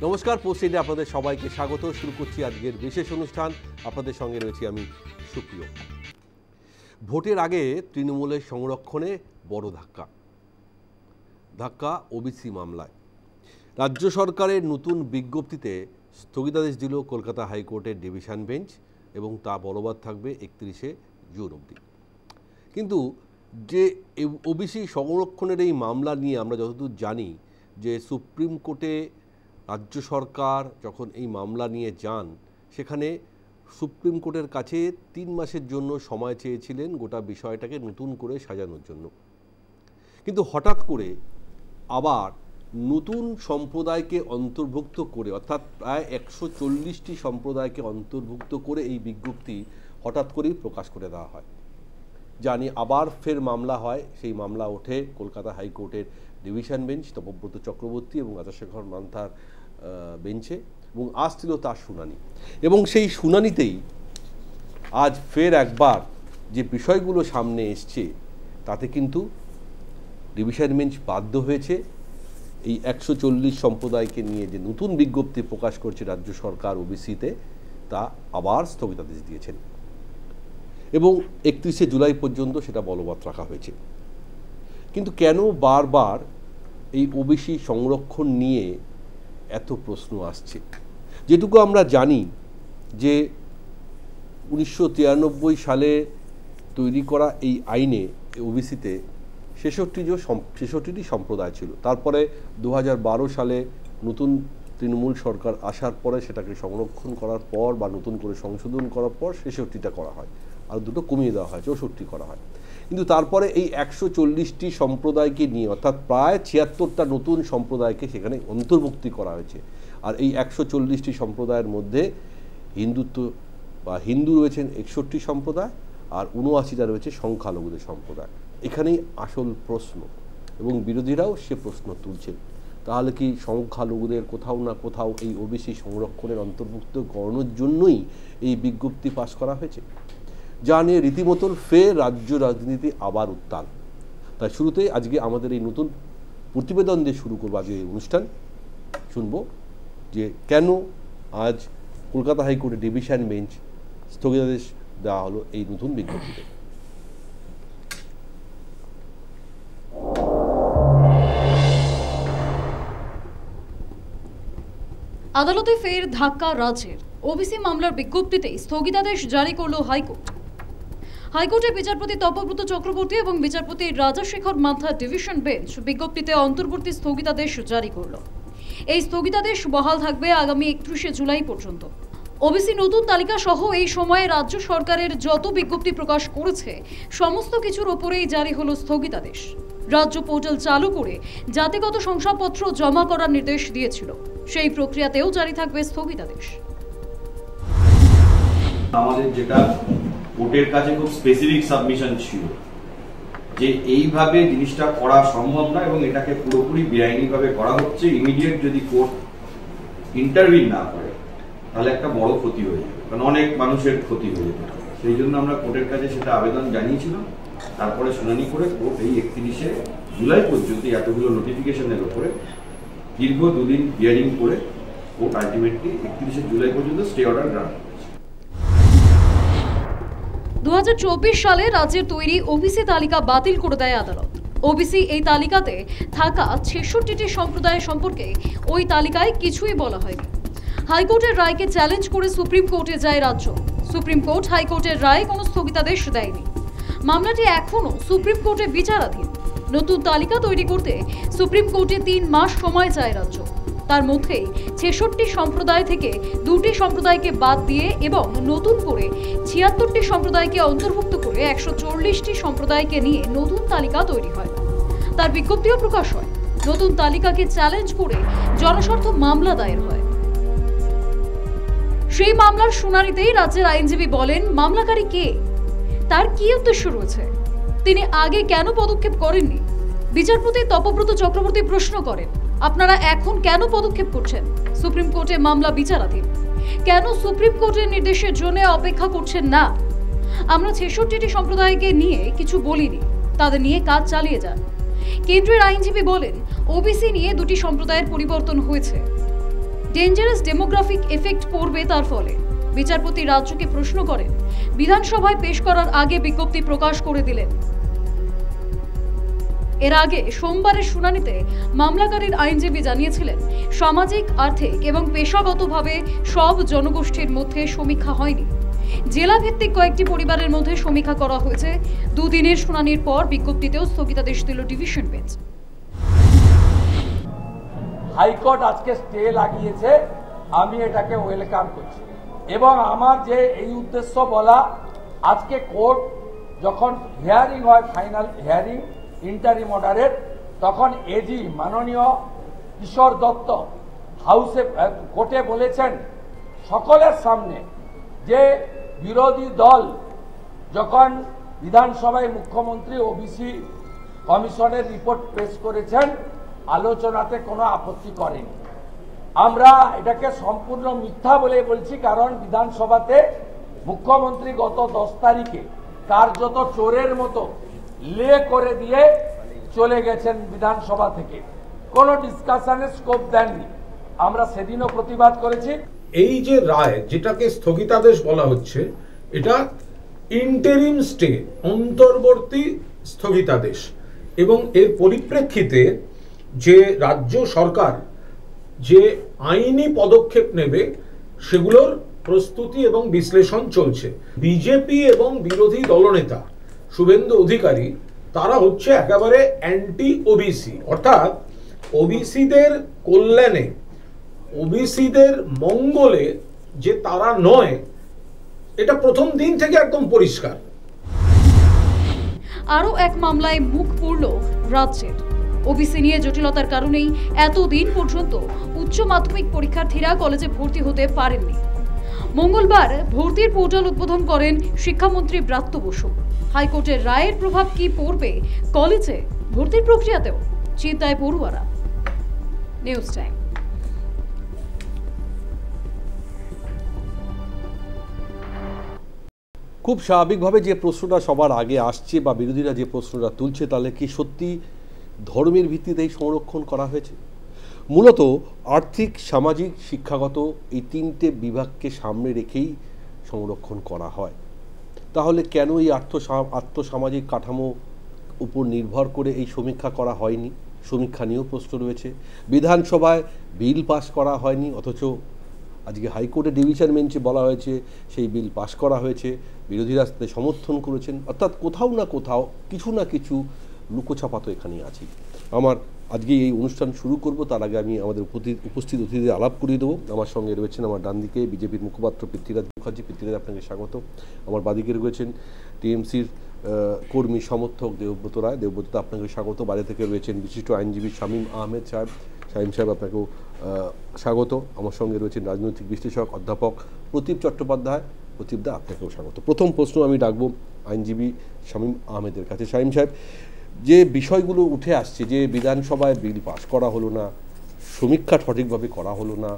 নমস্কার, পোস্টে আপনাদের সবাইকে স্বাগত। শুরু করছি আজকের বিশেষ অনুষ্ঠান। আপনাদের সঙ্গে রয়েছি আমি সুপ্রিয়। ভোটের আগে তৃণমূলের সংরক্ষণে বড় ধাক্কা ওবিসি মামলায়। রাজ্য সরকারের নতুন বিজ্ঞপ্তিতে স্থগিতাদেশ দিল কলকাতা হাইকোর্টের ডিভিশন বেঞ্চ এবং তা বলবৎ থাকবে 31শে জুন অবধি। কিন্তু যে ওবিসি সংরক্ষণের এই মামলা নিয়ে আমরা যতদূর জানি যে সুপ্রিম কোর্টে রাজ্য সরকার যখন এই মামলা নিয়ে যান, সেখানে সুপ্রিম কোর্টের কাছে 3 মাসের জন্য সময় চেয়েছিলেন গোটা বিষয়টাকে নতুন করে সাজানোর জন্য। কিন্তু হঠাৎ করে আবার নতুন সম্প্রদায়কে অন্তর্ভুক্ত করে, অর্থাৎ প্রায় 140টি সম্প্রদায়কে অন্তর্ভুক্ত করে এই বিজ্ঞপ্তি হঠাৎ করেই প্রকাশ করে দেওয়া হয়। জানি আবার ফের মামলা হয়, সেই মামলা ওঠে কলকাতা হাইকোর্টের ডিভিশন বেঞ্চ তপব্রত চক্রবর্তী এবং রাজাশেখর মান্থার বেঞ্চে, এবং আজ ছিল তার শুনানি। এবং সেই শুনানিতেই আজ ফের একবার যে বিষয়গুলো সামনে এসছে তাতে কিন্তু ডিভিশন বেঞ্চ বাধ্য হয়েছে এই 140 সম্প্রদায়কে নিয়ে যে নতুন বিজ্ঞপ্তি প্রকাশ করছে রাজ্য সরকার ওবিসিতে, তা আবার স্থগিতাদেশ দিয়েছেন এবং 31শে জুলাই পর্যন্ত সেটা বলবৎ রাখা হয়েছে। কিন্তু কেন বারবার এই ওবিসি সংরক্ষণ নিয়ে এত প্রশ্ন আসছে? যেটুকু আমরা জানি যে 1993 সালে তৈরি করা এই আইনে ওবিসিতে 66টি সম্প্রদায় ছিল। তারপরে 2012 সালে নতুন তৃণমূল সরকার আসার পরে সেটাকে সংরক্ষণ করার পর বা নতুন করে সংশোধন করার পর 66টা করা হয়, আর দুটো কমিয়ে দেওয়া হয়, 64টি করা হয়। কিন্তু তারপরে এই 140টি সম্প্রদায়কে নিয়ে, অর্থাৎ প্রায় 76টা নতুন সম্প্রদায়কে সেখানে অন্তর্ভুক্তি করা হয়েছে। আর এই 140টি সম্প্রদায়ের মধ্যে হিন্দু রয়েছেন 61টি সম্প্রদায়, আর 79টা রয়েছে সংখ্যালঘুদের সম্প্রদায়। এখানেই আসল প্রশ্ন, এবং বিরোধীরাও সে প্রশ্ন তুলছে, তাহলে কি সংখ্যালঘুদের কোথাও না কোথাও এই ওবিসি সংরক্ষণের অন্তর্ভুক্ত করানোর জন্যই এই বিজ্ঞপ্তি পাশ করা হয়েছে? যা নিয়ে রীতিমতন ফের রাজ্য রাজনীতি আবার উত্তাল। তাই শুরুতেই আজকে আমাদের এই নতুন প্রতিবেদন দিয়ে শুরু করবো আজকে এই অনুষ্ঠান। শুনব যে কেন আজ কলকাতা হাইকোর্টের ডিভিশন বেঞ্চ স্থগিতাদেশ দেওয়া হলো এই নতুন বিজ্ঞপ্তিতে। আদালতে ফের ধাক্কা রাজ্যের। ওবিসি মামলার বিজ্ঞপ্তিতে স্থগিতাদেশ জারি করল হাইকোর্ট। হাইকোর্টের বিচারপতি তপব্রত চক্রবর্তী এবং বিচারপতি রাজাশেখর মান্থার ডিভিশন বেঞ্চ বিজ্ঞপ্তিতে অন্তর্বর্তী স্থগিতাদেশ জারি করল। এই স্থগিতাদেশ বহাল থাকবে আগামী 31শে জুলাই পর্যন্ত। ওবিসি নতুন তালিকা সহ এই সময়ে রাজ্য সরকারের যত বিজ্ঞপ্তি প্রকাশ করেছে সমস্ত কিছুর ওপরেই জারি হলো স্থগিতাদেশ। রাজ্য পোর্টাল চালু করে জাতিগত শংসাপত্র জমা করার নির্দেশ দিয়েছিল, সেই প্রক্রিয়াতেও জারি থাকবে স্থগিতাদেশ। আমাদের যেটা কোর্টের কাছে খুব স্পেসিফিক সাবমিশন ছিল যে এইভাবে জিনিসটা করা সম্ভব না এবং এটাকে পুরোপুরি বেআইনিভাবে করা হচ্ছে। ইমিডিয়েট যদি কোর্ট ইন্টারভিন না করে তাহলে একটা বড় ক্ষতি হয়ে যাবে, কারণ অনেক মানুষের ক্ষতি হয়ে যেতে পারে। সেই জন্য আমরা কোর্টের কাছে সেটা আবেদন জানিয়েছিলাম। তারপরে শুনানি করে কোর্ট এই 31শে জুলাই পর্যন্ত এতগুলো নোটিফিকেশনের উপরে দীর্ঘ 2 দিন হিয়ারিং করে কোর্ট আলটিমেটলি 31শে জুলাই পর্যন্ত স্টে অর্ডার গ্রান্ট করেছে। 2024 সালে রাজ্যের তৈরি ওবিসি তালিকা বাতিল করে দেয় আদালত। ওবিসি এই তালিকাতে থাকা 66টি সম্প্রদায় সম্পর্কে ওই তালিকায় কিছুই বলা হয়নি। হাইকোর্টের রায়কে চ্যালেঞ্জ করে সুপ্রিম কোর্টে যায় রাজ্য। সুপ্রিম কোর্ট হাইকোর্টের রায়ে কোনো স্থগিতাদেশ দেয়নি। মামলাটি এখনও সুপ্রিম কোর্টে বিচারাধীন। নতুন তালিকা তৈরি করতে সুপ্রিম কোর্টে 3 মাস সময় চায় রাজ্য। তার মধ্যেই 66টি সম্প্রদায় থেকে 2টি সম্প্রদায়কে বাদ দিয়ে এবং নতুন করে 76টি সম্প্রদায়কে অন্তর্ভুক্ত করে 140টি সম্প্রদায়কে নিয়ে নতুন তালিকা তৈরি হয়। তার বিজ্ঞপ্তিও প্রকাশ হয়। নতুন তালিকাকে চ্যালেঞ্জ করে জনস্বার্থ মামলা দায়ের হয়। সেই মামলার শুনানিতেই রাজ্যের আইনজীবী বলেন, মামলাকারী কে, তার কি উদ্দেশ্য রয়েছে, তিনি আগে কেন পদক্ষেপ করেননি। বিচারপতি তপব্রত চক্রবর্তী প্রশ্ন করেন, আপনারা এখন কেন পদক্ষেপ করছেন? সুপ্রিম কোর্টে মামলা বিচারাধীন, কেন সুপ্রিম কোর্টের নির্দেশের জন্য অপেক্ষা করছেন না? আমরা 66টি সম্প্রদায়কে নিয়ে কিছু বলিনি, তাদের নিয়ে কাজ চালিয়ে যান। কেন্দ্রের আইনজীবী বলেন, ওবিসি নিয়ে 2টি সম্প্রদায়ের পরিবর্তন হয়েছে। ডেঞ্জারাস ডেমোগ্রাফিক এফেক্ট পড়বে তার ফলে। বিচারপতি রাজ্যকে প্রশ্ন করেন, বিধানসভায় পেশ করার আগে বিজ্ঞপ্তি প্রকাশ করে দিলেন। এর আগে সোমবারের শুনানিতে মামলাকারীর আইনজীবী জানিয়েছিলেন, সামাজিক, আর্থিক এবং পেশাগতভাবে সব জনগোষ্ঠীর মধ্যে সমীক্ষা হয়নি। জেলা ভিত্তিক কয়েকটি পরিবারের মধ্যে সমীক্ষা করা হয়েছে। দুদিনের শুনানির পর বিজ্ঞপ্তিতেও স্থগিতাদেশ দিল ডিভিশন বেঞ্চ। হাইকোর্ট আজকে স্টে লাগিয়েছে, আমি এটাকে ওয়েলকাম করছি এবং আমার যে এই উদ্দেশ্য বলা, আজকে কোর্ট যখন হিয়ারিং হয়, ফাইনাল হিয়ারিং ইন্টারিম অর্ডারের, তখন এজি মাননীয় কিশোর দত্ত হাউসে কোর্টে বলেছেন সকলের সামনে যে বিরোধী দল যখন বিধানসভায় মুখ্যমন্ত্রী ওবিসি কমিশনের রিপোর্ট পেশ করেছেন, আলোচনাতে কোনো আপত্তি করেনি। আমরা এটাকে সম্পূর্ণ মিথ্যা বলে বলছি, কারণ বিধানসভাতে মুখ্যমন্ত্রী গত 10 তারিখে কার্যত চোরের মতো লে করে দিয়ে চলে গেছেন বিধানসভা থেকে, কোনো ডিসকাশনের স্কোপ দেননি। আমরা সেদিনও প্রতিবাদ করেছি। এই যে রায়, যেটাকে স্থগিতাদেশ বলা হচ্ছে, এটা ইন্টারিম স্টে, অন্তর্বর্তী স্থগিতাদেশ, এবং এর পরিপ্রেক্ষিতে যে রাজ্য সরকার যে আইনি পদক্ষেপ নেবে সেগুলোর প্রস্তুতি এবং বিশ্লেষণ চলছে। বিজেপি এবং বিরোধী দলনেতা শুভেন্দু অধিকারী তারা হচ্ছে একেবারে অ্যান্টি ওবিসি, অর্থাৎ ওবিসিদের কল্যাণে, ওবিসিদের মঙ্গলে যে তারা নয়, এটা প্রথম দিন থেকে একদম পরিষ্কার। আরও এক মামলায় মুখ পুড়ল রাজ্যের। ওবিসি নিয়ে জটিলতার কারণেই এতদিন পর্যন্ত উচ্চ মাধ্যমিক পরীক্ষার্থীরা কলেজে ভর্তি হতে পারেননি। মঙ্গলবার ভর্তির পোর্টাল উদ্বোধন করেন শিক্ষামন্ত্রী ব্রাত্য বসু। হাইকোর্টের রায়ের প্রভাব কি পড়বে কলেজে ভর্তির প্রক্রিয়াতেও, চিন্তায় পড়ুয়ারা। News time. খুব স্বাভাবিকভাবে যে প্রশ্নটা সবার আগে আসছে বা বিরোধীরা যে প্রশ্নটা তুলছে, তাহলে কি সত্যি ধর্মের ভিত্তিতেই সংরক্ষণ করা হয়েছে? মূলত আর্থিক, সামাজিক, শিক্ষাগত এই 3টে বিভাগকে সামনে রেখেই সংরক্ষণ করা হয়। তাহলে কেন এই আর্থসামাজিক কাঠামো উপর নির্ভর করে এই সমীক্ষা করা হয়নি? সমীক্ষা নিয়েও প্রশ্ন রয়েছে। বিধানসভায় বিল পাস করা হয়নি, অথচ আজকে হাইকোর্টে ডিভিশন বেঞ্চে বলা হয়েছে সেই বিল পাস করা হয়েছে, বিরোধীরা তাতে সমর্থন করেছেন। অর্থাৎ কোথাও না কোথাও কিছু না কিছু লুকোছাপা তো এখানেই আছে। আমার আজকে এই অনুষ্ঠান শুরু করব, তার আগে আমি আমাদের উপস্থিত অতিথিদের আলাপ করিয়ে দেবো। আমার সঙ্গে রয়েছেন আমার ডান দিকে বিজেপির মুখপাত্র পৃথ্বীরাজ মুখার্জি। পৃথ্বীরাজ, আপনাকে স্বাগত। আমার বাদিকে রয়েছেন টিএমসির কর্মী সমর্থক দেবব্রত রায়। দেবব্রত, আপনাকে স্বাগত। বাইরে থেকে রয়েছেন বিশিষ্ট আইনজীবী শামীম আহমেদ সাহেব। শামীম সাহেব, আপনাকেও স্বাগত। আমার সঙ্গে রয়েছেন রাজনৈতিক বিশ্লেষক অধ্যাপক প্রতীপ চট্টোপাধ্যায়। প্রতীপদা, আপনাকেও স্বাগত। প্রথম প্রশ্ন আমি ডাকবো আইনজীবী শামীম আহমেদের কাছে। শামীম সাহেব, যে বিষয়গুলো উঠে আসছে, যে বিধানসভায় বিল পাস করা হলো না, সমীক্ষা সঠিকভাবে করা হলো না,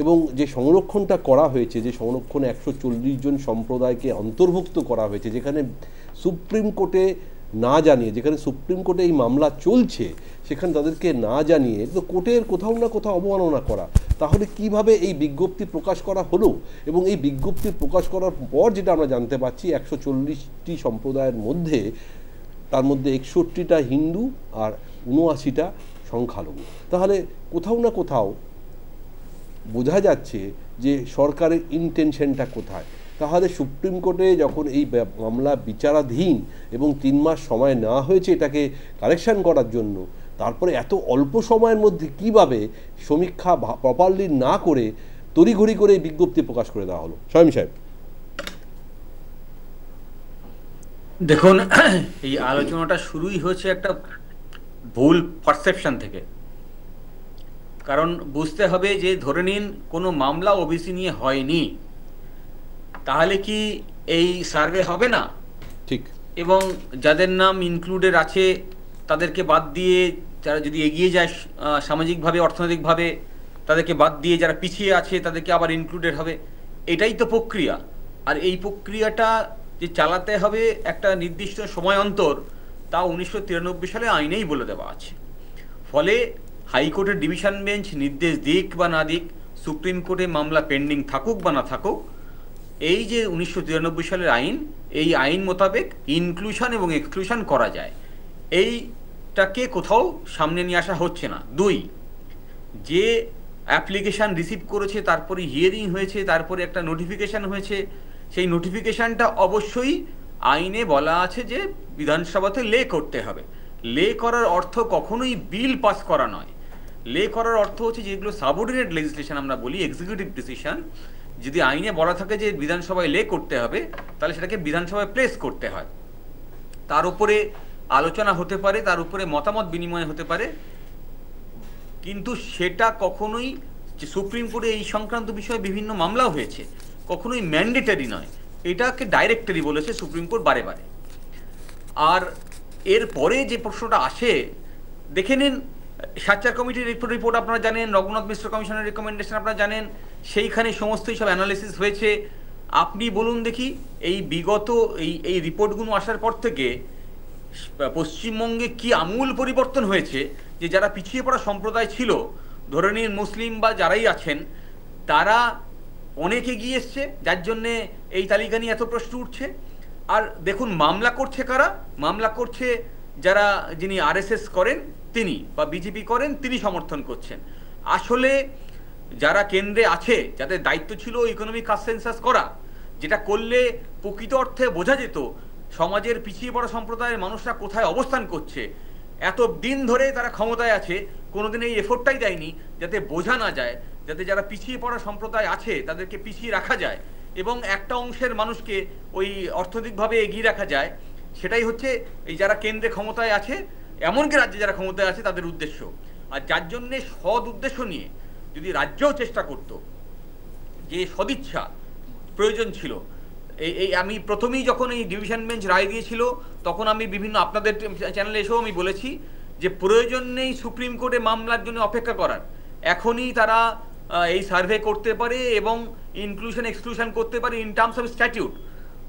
এবং যে সংরক্ষণটা করা হয়েছে, যে সংরক্ষণে 140 জন সম্প্রদায়কে অন্তর্ভুক্ত করা হয়েছে, যেখানে সুপ্রিম কোর্টে না জানিয়ে, যেখানে সুপ্রিম কোর্টে এই মামলা চলছে, সেখানে তাদেরকে না জানিয়ে তো কোর্টের কোথাও না কোথাও অবমাননা করা। তাহলে কিভাবে এই বিজ্ঞপ্তি প্রকাশ করা হলো? এবং এই বিজ্ঞপ্তি প্রকাশ করার পর যেটা আমরা জানতে পারছি, 140টি সম্প্রদায়ের মধ্যে, তার মধ্যে 61টা হিন্দু আর 79টা সংখ্যালঘু। তাহলে কোথাও না কোথাও বোঝা যাচ্ছে যে সরকারের ইন্টেনশনটা কোথায়। তাহলে সুপ্রিম কোর্টে যখন এই মামলা বিচারাধীন এবং 3 মাস সময় নেওয়া হয়েছে এটাকে কারেকশন করার জন্য, তারপরে এত অল্প সময়ের মধ্যে কিভাবে সমীক্ষা প্রপারলি না করে তড়িঘড়ি করে এই বিজ্ঞপ্তি প্রকাশ করে দেওয়া হলো? শামীম সাহেব। দেখুন, এই আলোচনাটা শুরুই হচ্ছে একটা ভুল পারসেপশন থেকে। কারণ বুঝতে হবে যে ধরে নিন কোনো মামলা ওবিসি নিয়ে হয়নি, তাহলে কি এই সার্ভে হবে না? ঠিক। এবং যাদের নাম ইনক্লুডেড আছে তাদেরকে বাদ দিয়ে, যারা যদি এগিয়ে যায় সামাজিকভাবে, অর্থনৈতিকভাবে, তাদেরকে বাদ দিয়ে যারা পিছিয়ে আছে তাদেরকে আবার ইনক্লুডেড হবে। এটাই তো প্রক্রিয়া। আর এই প্রক্রিয়াটা যে চালাতে হবে একটা নির্দিষ্ট সময় অন্তর, তা 1993 সালে আইনেই বলে দেওয়া আছে। ফলে হাইকোর্টের ডিভিশন বেঞ্চ নির্দেশ দিক বা না দিক, সুপ্রিম কোর্টে মামলা পেন্ডিং থাকুক বা না থাকুক, এই যে 1993 সালের আইন, এই আইন মোতাবেক ইনক্লুশন এবং এক্সক্লুশন করা যায়, এইটাকে কোথাও সামনে নিয়ে আসা হচ্ছে না। 2, যে অ্যাপ্লিকেশান রিসিভ করেছে, তারপরে হিয়ারিং হয়েছে, তারপরে একটা নোটিফিকেশান হয়েছে, সেই নোটিফিকেশানটা অবশ্যই আইনে বলা আছে যে বিধানসভাতে লে করতে হবে। লে করার অর্থ কখনোই বিল পাস করা নয়। লে করার অর্থ হচ্ছে যেগুলো সাবঅর্ডিনেট লেজিসলেশন আমরা বলি, এক্সিকিউটিভ ডিসিশন, যদি আইনে বলা থাকে যে বিধানসভায় লে করতে হবে, তাহলে সেটাকে বিধানসভায় প্লেস করতে হয়। তার উপরে আলোচনা হতে পারে, তার উপরে মতামত বিনিময় হতে পারে, কিন্তু সেটা কখনোই, সুপ্রিম কোর্টে এই সংক্রান্ত বিষয়ে বিভিন্ন মামলাও হয়েছে, কখনোই ম্যান্ডেটারি নয়, এটাকে ডাইরেক্টরি বলেছে সুপ্রিম কোর্ট বারে বারে। আর এরপরে যে প্রশ্নটা আসে, দেখে নিন সাচ্চার কমিটির রিপোর্ট আপনারা জানেন, রঘুনাথ মিশ্র কমিশনের রেকমেন্ডেশন আপনারা জানেন, সেইখানে সমস্তই সব অ্যানালিসিস হয়েছে। আপনি বলুন দেখি, এই বিগত এই রিপোর্টগুলো আসার পর থেকে পশ্চিমবঙ্গে কি আমূল পরিবর্তন হয়েছে, যে যারা পিছিয়ে পড়া সম্প্রদায় ছিল, ধরে নিন মুসলিম বা যারাই আছেন, তারা অনেক এগিয়ে এসছে, যার জন্যে এই তালিকা নিয়ে এত প্রশ্ন উঠছে। আর দেখুন মামলা করছে কারা, মামলা করছে যারা, যিনি আরএসএস করেন তিনি বা বিজেপি করেন তিনি সমর্থন করছেন। আসলে যারা কেন্দ্রে আছে, যাদের দায়িত্ব ছিল ইকোনমিক কাস্ট সেন্সাস করা, যেটা করলে প্রকৃত অর্থে বোঝা যেত সমাজের পিছিয়ে পড়া সম্প্রদায়ের মানুষরা কোথায় অবস্থান করছে, এত দিন ধরে তারা ক্ষমতায় আছে, কোনোদিন এই এফোর্টটাই দেয়নি যাতে বোঝা না যায়, যাতে যারা পিছিয়ে পড়া সম্প্রদায় আছে তাদেরকে পিছিয়ে রাখা যায় এবং একটা অংশের মানুষকে ওই অর্থনৈতিকভাবে এগিয়ে রাখা যায়। সেটাই হচ্ছে এই যারা কেন্দ্রে ক্ষমতায় আছে, এমনকি রাজ্যে যারা ক্ষমতায় আছে, তাদের উদ্দেশ্য। আর যার জন্যে সৎ উদ্দেশ্য নিয়ে যদি রাজ্যও চেষ্টা করত, যে সদিচ্ছা প্রয়োজন ছিল, এই আমি প্রথমেই যখন এই ডিভিশন বেঞ্চ রায় দিয়েছিল, তখন আমি বিভিন্ন আপনাদের চ্যানেলে এসেও আমি বলেছি যে প্রয়োজন নেই সুপ্রিম কোর্টে মামলার জন্য অপেক্ষা করার, এখনই তারা এই সার্ভে করতে পারে এবং ইনক্লুশন এক্সক্লুশন করতে পারে ইন টার্মস অফ স্ট্যাটিউট।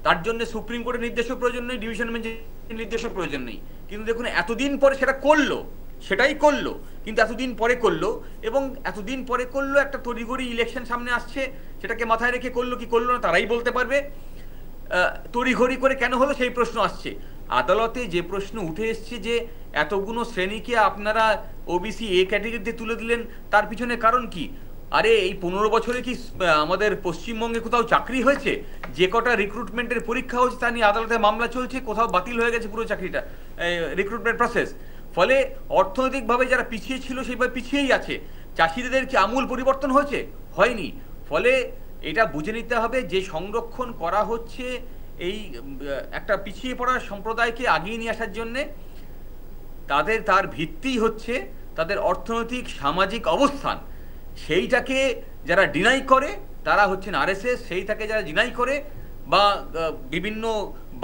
তার জন্য সুপ্রিম কোর্টের নির্দেশের প্রয়োজন নেই, ডিভিশন বেঞ্চের নির্দেশের প্রয়োজন নেই। কিন্তু দেখুন এতদিন পরে সেটা করলো, সেটাই করলো, কিন্তু এতদিন পরে করলো, এবং এতদিন পরে করলো একটা তড়িঘড়ি ইলেকশন সামনে আসছে, সেটাকে মাথায় রেখে করলো কি করলো না তারাই বলতে পারবে। তড়িঘড়ি করে কেন হলো সেই প্রশ্ন আসছে। আদালতে যে প্রশ্ন উঠে এসছে যে এতগুলো শ্রেণীকে আপনারা ওবিসি এ ক্যাটাগরিতে তুলে দিলেন, তার পিছনে কারণ কি? আরে এই 15 বছরে কি আমাদের পশ্চিমবঙ্গে কোথাও চাকরি হয়েছে? যে কটা রিক্রুটমেন্টের পরীক্ষা হয়েছে তা নিয়ে আদালতে মামলা চলছে, কোথাও বাতিল হয়ে গেছে পুরো চাকরিটা, রিক্রুটমেন্ট প্রসেস। ফলে অর্থনৈতিকভাবে যারা পিছিয়ে ছিল সেইভাবে পিছিয়েই আছে। চাষিদের কি আমূল পরিবর্তন হয়েছে? হয়নি। ফলে এটা বুঝে নিতে হবে যে সংরক্ষণ করা হচ্ছে এই একটা পিছিয়ে পড়া সম্প্রদায়কে আগিয়ে নিয়ে আসার জন্যে। তার ভিত্তি হচ্ছে তাদের অর্থনৈতিক সামাজিক অবস্থান, সেইটাকে যারা ডিনাই করে তারা হচ্ছেন আরএসএস, সেইটাকে যারা ডিনাই করে বা বিভিন্ন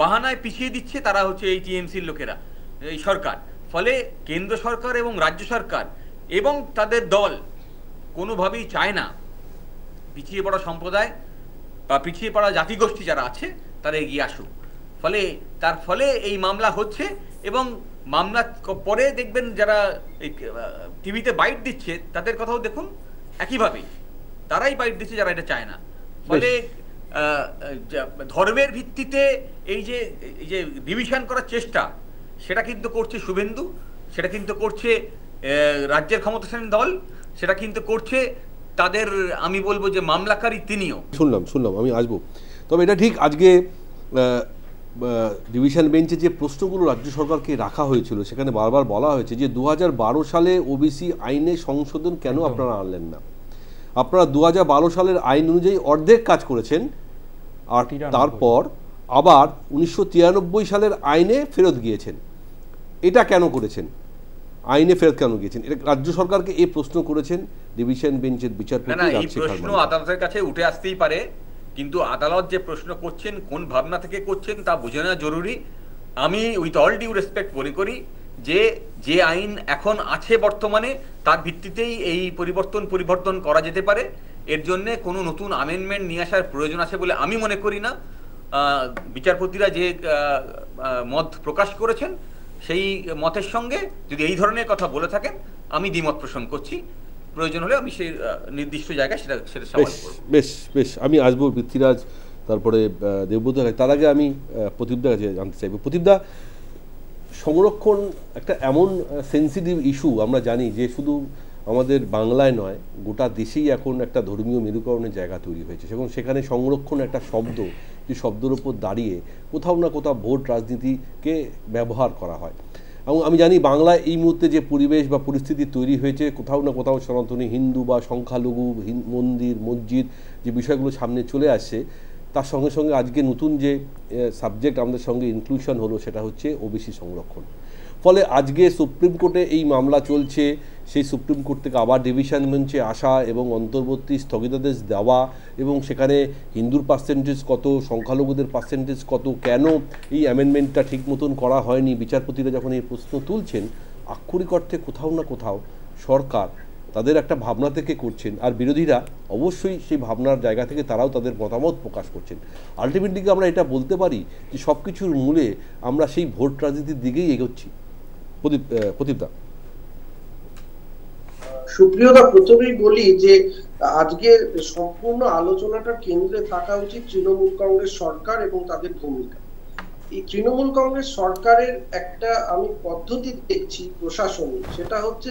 বাহানায় পিছিয়ে দিচ্ছে তারা হচ্ছে এই টিএমসির লোকেরা, এই সরকার। ফলে কেন্দ্র সরকার এবং রাজ্য সরকার এবং তাদের দল কোনোভাবেই চায় না পিছিয়ে পড়া সম্প্রদায় বা পিছিয়ে পড়া জাতিগোষ্ঠী যারা আছে তারা এগিয়ে আসুক। তার ফলে এই মামলা হচ্ছে, এবং মামলা পরে দেখবেন যারা টিভিতে বাইট দিচ্ছে তাদের কথাও দেখুন একইভাবেই, তারাই বাইট দিচ্ছে যারা এটা চায় না। ফলে ধর্মের ভিত্তিতে এই যে ডিভিশন করার চেষ্টা, সেটা কিন্তু করছে শুভেন্দু, সেটা কিন্তু করছে রাজ্যের ক্ষমতাসীন দল, সেটা কিন্তু করছে তাদের, আমি বলবো যে মামলাকারী তিনিও। শুনলাম আমি আসবো। তবে এটা ঠিক, আজকে ডিভিশন বেঞ্চে যে প্রশ্নগুলো রাজ্য সরকারকে রাখা হয়েছিল সেখানে বারবার বলা হয়েছে যে 2012 সালে ওবিসি আইনে সংশোধন কেন আপনারা আনলেন না? আপনারা 2012 সালের আইন অনুযায়ী অর্ধেক কাজ করেছেন, আর তারপর আবার 1993 সালের আইনে ফেরত গিয়েছেন। এটা কেন করেছেন? আইনে ফেরত কেন গিয়েছেন? এটা রাজ্য সরকারকে এই প্রশ্ন করেছেন ডিভিশন বেঞ্চের বিচারপতি। এই প্রশ্ন আদালতের কাছে উঠে আসতেই পারে, কিন্তু আদালত যে প্রশ্ন করছেন কোন ভাবনা থেকে করছেন তা বুঝে নেওয়া জরুরি। আমি উইথ অল ডিউ রেসপেক্ট মনে করি যে আইন এখন আছে বর্তমানে তার ভিত্তিতেই এই পরিবর্তন করা যেতে পারে। এর জন্য কোনো নতুন আমেন্ডমেন্ট নিয়ে আসার প্রয়োজন আছে বলে আমি মনে করি না। বিচারপতিরা যে মত প্রকাশ করেছেন সেই মতের সঙ্গে যদি এই ধরনের কথা বলে থাকেন আমি দ্বিমত পোষণ করছি। প্রয়োজন হলে আমি সেই নির্দিষ্ট জায়গায় সেটা সমাধান করব। বেশ বেশ, আমি আসবো পৃথ্বীরাজ, তারপরে দেবব্রত। তার আগে আমি প্রদীপদার কাছে জানতে চাইব। প্রদীপদা, সংরক্ষণ একটা এমন সেন্সিটিভ ইস্যু, আমরা জানি যে শুধু আমাদের বাংলায় নয়, গোটা দেশেই এখন একটা ধর্মীয় মেরুকরণের জায়গা তৈরি হয়েছে, এবং সেখানে সংরক্ষণ একটা শব্দ, যে শব্দের ওপর দাঁড়িয়ে কোথাও না কোথাও ভোট রাজনীতিকে ব্যবহার করা হয়। এবং আমি জানি বাংলায় এই মুহূর্তে যে পরিবেশ বা পরিস্থিতি তৈরি হয়েছে, কোথাও না কোথাও সনাতনী হিন্দু বা সংখ্যালঘু মন্দির মসজিদ যে বিষয়গুলো সামনে চলে আসছে, তার সঙ্গে সঙ্গে আজকে নতুন যে সাবজেক্ট আমাদের সঙ্গে ইনক্লুশন হলো সেটা হচ্ছে ওবিসি সংরক্ষণ। ফলে আজকে সুপ্রিম কোর্টে এই মামলা চলছে, সেই সুপ্রিম কোর্ট থেকে আবার ডিভিশন বেঞ্চে আসা এবং অন্তর্বর্তী স্থগিতাদেশ দেওয়া, এবং সেখানে হিন্দুর পার্সেন্টেজ কত, সংখ্যালঘুদের পার্সেন্টেজ কত, কেন এই অ্যামেন্ডমেন্টটা ঠিক মতন করা হয়নি, বিচারপতিরা যখন এই প্রশ্ন তুলছেন, আক্ষরিক অর্থে কোথাও না কোথাও সরকার তাদের একটা ভাবনা থেকে করছেন, আর বিরোধীরা অবশ্যই সেই ভাবনার জায়গা থেকে তারাও তাদের মতামত প্রকাশ করছেন। আলটিমেটলি আমরা এটা বলতে পারি যে সব কিছুর মূলে আমরা সেই ভোট রাজনীতির দিকেই এগোচ্ছি। প্রদীপদা। সুপ্রিয়দা, প্রথমেই বলি যে আজকে সম্পূর্ণ আলোচনাটার কেন্দ্রে থাকা উচিত তৃণমূল কংগ্রেস সরকার এবং তাদের ভূমিকা। এই তৃণমূল কংগ্রেস সরকারের একটা আমি পদ্ধতি দেখছি প্রশাসনিক, সেটা হচ্ছে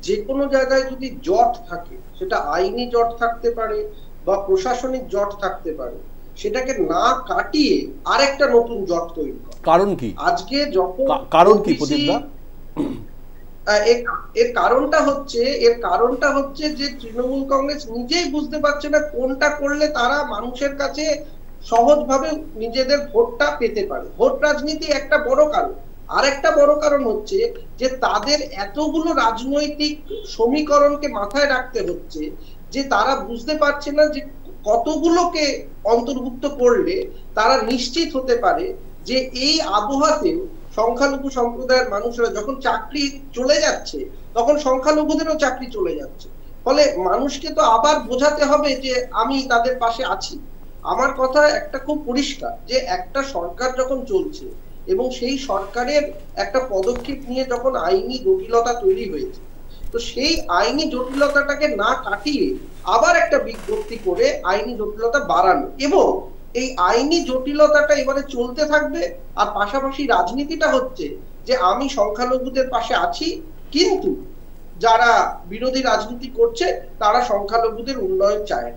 যে কোনো জায়গায় যদি জট থাকে, সেটা আইনি জট থাকতে পারে বা প্রশাসনিক জট থাকতে পারে, সেটাকে না কাটিয়ে আরেকটা নতুন জট তৈরি করে। কারণ কি আজকে যখন কারণ কি প্রদীপদা? এর কারণটা হচ্ছে যে তৃণমূল কংগ্রেস নিজেই বুঝতে পারছে না কোনটা করলে তারা মানুষের কাছে সহজভাবে নিজেদের ভোটটা পেতে পারে। ভোট রাজনীতি একটা বড় কারণ। আরেকটা বড় কারণ হচ্ছে যে তাদের এতগুলো রাজনৈতিক সমীকরণকে মাথায় রাখতে হচ্ছে যে তারা বুঝতে পারছে না যে কতগুলোকে অন্তর্ভুক্ত করলে তারা নিশ্চিত হতে পারে যে এই আবহাওয়াতে সংখ্যালঘু সম্প্রদায়ের মানুষরা যখন চাকরি চলে যাচ্ছে, তখন সংখ্যালঘুদেরও চাকরি চলে যাচ্ছে। ফলে মানুষকে তো আবার বোঝাতে হবে যে আমি তাদের পাশে আছি। আমার কথা একটা খুব পরিষ্কার, যে একটা সরকার যখন চলছে এবং সেই সরকারের একটা পদক্ষেপ নিয়ে যখন আইনি জটিলতা তৈরি হয়েছে, তো সেই আইনি জটিলতাটাকে না কাটিয়ে আবার একটা বিজ্ঞপ্তি করে আইনি জটিলতা বাড়ানো, এবং এই আইনি জটিলতাটা এবারে চলতে থাকবে। আর পাশাপাশি রাজনীতিটা হচ্ছে যে আমি সংখ্যালঘুদের পাশে আছি, কিন্তু যারা বিরোধী রাজনীতি করছে তারা সংখ্যালঘুদের উন্নয়ন চায়।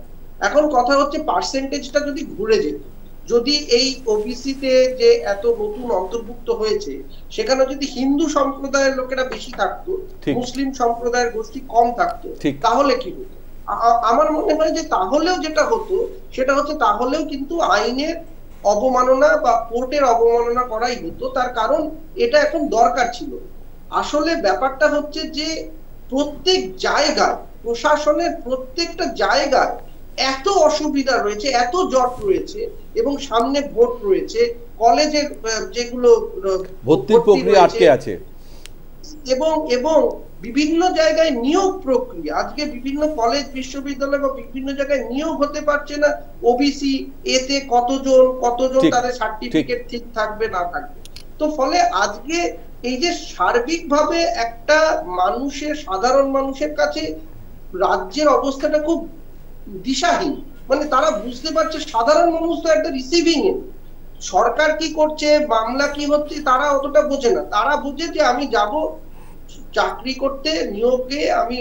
এখন কথা হচ্ছে পার্সেন্টেজটা যদি ঘুরে যেত, যদি এই ওবিসিতে যে এত নতুন অন্তর্ভুক্ত হয়েছে সেখানে যদি হিন্দু সম্প্রদায়ের লোকেরা বেশি থাকতো, মুসলিম সম্প্রদায়ের গোষ্ঠী কম থাকতো, তাহলে কি হতো? আমার মনে হয় যে তাহলেও যেটা হতো সেটা হচ্ছে তাহলেও কিন্তু আইনের অবমাননা বা কোর্টের অবমাননা করাই হতো। তার কারণ এটা এখন দরকার ছিল। আসলে ব্যাপারটা হচ্ছে যে প্রত্যেক জায়গায়, প্রশাসনের প্রত্যেকটা জায়গায় এত অসুবিধা রয়েছে, এত জট রয়েছে, এবং সামনে ভোট রয়েছে, কলেজের যেগুলো ভর্তির প্রক্রিয়া আটকে আছে, এবং বিভিন্ন জায়গায় নিয়োগ প্রক্রিয়া, আজকে বিভিন্ন কলেজ বিশ্ববিদ্যালয় বা বিভিন্ন জায়গায় নিয়োগ হতে পারছে না। ওবিসি এতে কতজন তাদের সার্টিফিকেট ঠিক থাকবে না থাকবে। তো ফলে আজকে এই যে সার্বিকভাবে একটা সাধারণ মানুষের কাছে রাজ্যের অবস্থাটা খুব দিশাহীন। মানে তারা বুঝতে পারছে সাধারণ মানুষ তো একটা রিসিভিং এ, সরকার কি করছে, মামলা কি হচ্ছে, তারা অতটা বোঝে না। তারা বুঝে যে আমি যাব চাকরি করতে, নিয়োগে আমি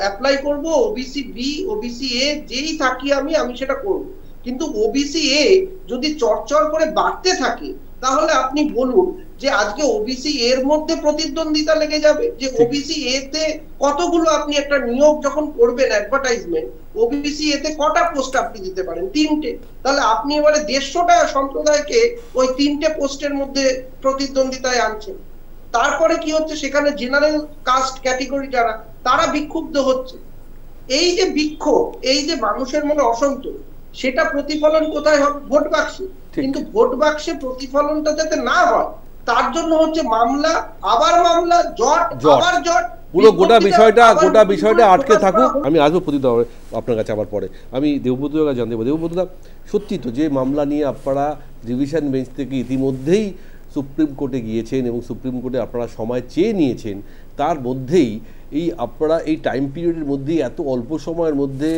অ্যাপ্লাই করব, ওবিসি বি, ওবিসি এ যেই থাকি আমি সেটা করব। কিন্তু ওবিসি এ যদি চরচর করে বাড়তে থাকে, তাহলে আপনি বলুন যে আজকে ওবিসি এর মধ্যে প্রতিদ্বন্দ্বিতা লেগে যাবে, যে ওবিসি এতে কতগুলো আপনি একটা নিয়োগ যখন করবেন অ্যাডভার্টাইজমেন্ট, ওবিসি এতে কটা পোস্ট আপনি দিতে পারেন? 3টে। তাহলে আপনি এবারে 150টা সম্প্রদায়কে ওই 3টে পোস্টের মধ্যে প্রতিদ্বন্দ্বিতায় আনছেন। তারপরে কি হচ্ছে, সেখানে জেনারেল কাস্ট ক্যাটেগরি যারা, তারা বিক্ষুব্ধ হচ্ছে। এই যে বিক্ষোভ, এই যে মানুষের মনে অসন্তোষ, সেটা প্রতিফলন কোথায় হবে? ভোট বাক্সে। কিন্তু ভোট বাক্সে প্রতিফলনটা যাতে না হয় তার জন্য হচ্ছে মামলা, আবার মামলা, জট, আবার জট, পুরো গোটা বিষয়টা আটকে থাকুক। আমি আসবো প্রদীপদা আপনার কাছে আবার পরে। আমি দেবব্রতর কাছে জানতে পারি, দেবব্রতদা, সত্যি তো যে মামলা নিয়ে আপনারা ডিভিশন বেঞ্চ থেকে ইতিমধ্যেই সুপ্রিম কোর্টে গিয়েছেন এবং সুপ্রিম কোর্টে আপনারা সময় চেয়ে নিয়েছেন, তার মধ্যেই এই আপনারা এই টাইম পিরিয়ডের মধ্যে এত অল্প সময়ের মধ্যে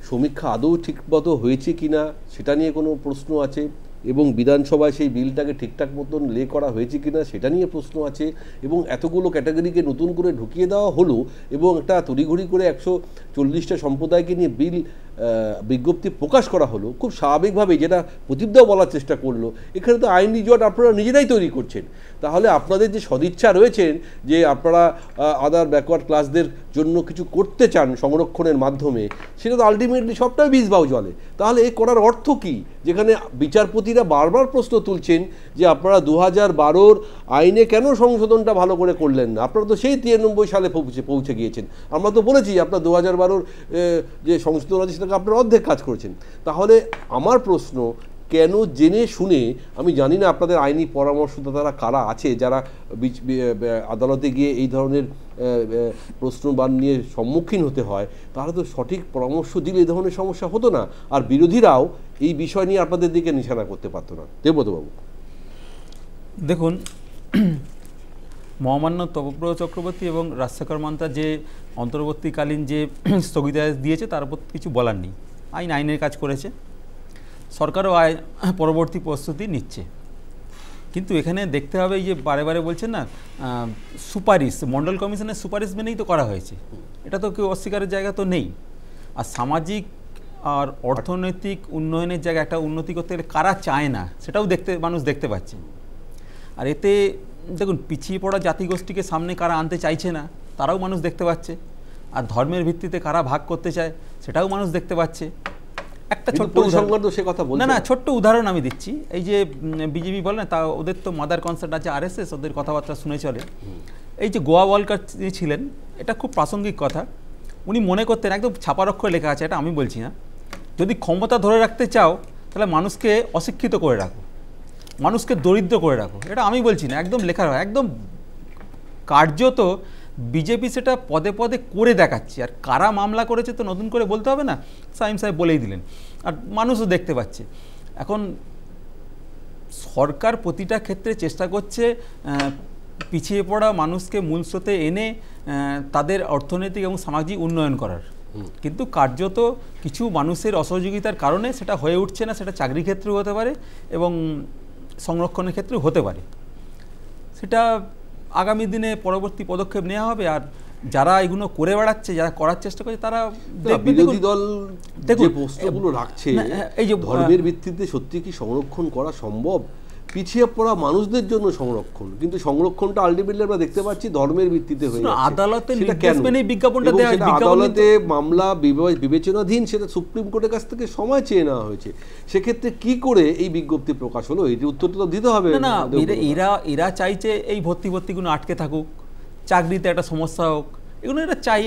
সমীক্ষা আদৌ ঠিকমতো হয়েছে কিনা সেটা নিয়ে কোনো প্রশ্ন আছে, এবং বিধানসভায় সেই বিলটাকে ঠিকঠাক মতন লে করা হয়েছে কিনা সেটা নিয়ে প্রশ্ন আছে, এবং এতগুলো ক্যাটাগরিকে নতুন করে ঢুকিয়ে দেওয়া হলো এবং একটা তড়িঘড়ি করে 140টা সম্প্রদায়কে নিয়ে বিল বিজ্ঞপ্তি প্রকাশ করা হলো খুব স্বাভাবিকভাবে, যেটা প্রদীপদাও বলার চেষ্টা করলো। এখানে তো আইনি জট আপনারা নিজেরাই তৈরি করছেন। তাহলে আপনাদের যে সদিচ্ছা রয়েছেন যে আপনারা আদার ব্যাকওয়ার্ড ক্লাসদের জন্য কিছু করতে চান সংরক্ষণের মাধ্যমে, সেটা তো আলটিমেটলি সবটাই বীজবাউ জলে। তাহলে এই করার অর্থ কী? যেখানে বিচারপতিরা বারবার প্রশ্ন তুলছেন যে আপনারা 2012 আইনে কেন সংশোধনটা ভালো করে করলেন না, আপনারা তো সেই 93 সালে পৌঁছে গিয়েছেন। আমরা তো বলেছি আপনার 2012 যে সংশোধন আছে সেটাকে আপনারা অর্ধেক কাজ করেছেন। তাহলে আমার প্রশ্ন, কেন জেনে শুনে, আমি জানি না আপনাদের আইনি পরামর্শদাতারা কারা আছে যারা আদালতে গিয়ে এই ধরনের প্রশ্নবান নিয়ে সম্মুখীন হতে হয়, তাহলে তো সঠিক পরামর্শ দিলে এই ধরনের সমস্যা হতো না, আর বিরোধীরাও এই বিষয় নিয়ে আপনাদের দিকে নিশানা করতে পারতো না। দেবব্রতবাবু, দেখুন, মহামান্য তপব্রত চক্রবর্তী এবং রাজশেখর মান্তা যে অন্তর্বর্তীকালীন যে স্থগিতাদেশ দিয়েছে তার উপর কিছু বলার নেই। আইনের কাজ করেছে, সরকারও পরবর্তী প্রস্তুতি নিচ্ছে। কিন্তু এখানে দেখতে হবে, এই যে বারে বারে বলছেন না সুপারিশ, মণ্ডল কমিশনের সুপারিশ মেনেই তো করা হয়েছে, এটা তো কেউ অস্বীকারের জায়গা তো নেই। আর সামাজিক আর অর্থনৈতিক উন্নয়নের জায়গায় একটা উন্নতি করতে গেলে কারা চায় না সেটাও মানুষ দেখতে পাচ্ছে। আর এতে দেখুন, পিছিয়ে পড়া জাতিগোষ্ঠীকে সামনে কারা আনতে চাইছে না তারাও মানুষ দেখতে পাচ্ছে, আর ধর্মের ভিত্তিতে কারা ভাগ করতে চায় সেটাও মানুষ দেখতে পাচ্ছে। একটা ছোট্ট ছোট্ট উদাহরণ আমি দিচ্ছি। এই যে বিজেপি বলে না, তা ওদের তো মাদার কনসার্ট আছে RSS, ওদের কথাবার্তা শুনে চলে। এই যে গোয়া ওয়ালকার ছিলেন, এটা খুব প্রাসঙ্গিক কথা। উনি মনে করতেন, একদম ছাপার অক্ষরে লেখা আছে, এটা আমি বলছি না, যদি ক্ষমতা ধরে রাখতে চাও তাহলে মানুষকে অশিক্ষিত করে রাখো, মানুষকে দরিদ্র করে রাখো। এটা আমি বলছি না, একদম লেখা, একদম কার্যত বিজেপি সেটা পদে পদে করে দেখাচ্ছে। আর কারা মামলা করেছে তো নতুন করে বলতে হবে না, সাইম সাহেব বলেই দিলেন, আর মানুষও দেখতে পাচ্ছে। এখন সরকার প্রতিটা ক্ষেত্রে চেষ্টা করছে পিছিয়ে পড়া মানুষকে মূল স্রোতে এনে তাদের অর্থনৈতিক এবং সামাজিক উন্নয়ন করার, কিন্তু কার্যত কিছু মানুষের অসহযোগিতার কারণে সেটা হয়ে উঠছে না। সেটা চাকরি ক্ষেত্রেও হতে পারে এবং সংরক্ষণের ক্ষেত্রেও হতে পারে। সেটা আগামী দিনে পরবর্তী পদক্ষেপ নেওয়া হবে। আর যারা এগুলো করে বেড়াচ্ছে, যারা করার চেষ্টা করছে, তারা বিরোধী দল যে প্রশ্নগুলো রাখছে, এই যে ধর্মের ভিত্তিতে সত্যি কি সংরক্ষণ করা সম্ভব? পিছিয়ে পড়া মানুষদের জন্য সংরক্ষণ, কিন্তু সংরক্ষণটা আলটিমেটলি আমরা দেখতে পাচ্ছি ধর্মের ভিত্তিতে হয়ে যাচ্ছে। আদালতে বিজ্ঞাপনটা দেওয়া, আদালতে মামলা বিবেচনাধীন, সেটা সুপ্রিম কোর্টের কাছ থেকে সময় চেয়ে নেওয়া হয়েছে। সেক্ষেত্রে কি করে এই বিজ্ঞপ্তি প্রকাশ হলো, এই উত্তরটা তো দিতে হবে না। এরা চাইছে এই ভর্তিগুলো আটকে থাকুক, চাকরিতে একটা সমস্যা হোক, এগুলো এটা চাই।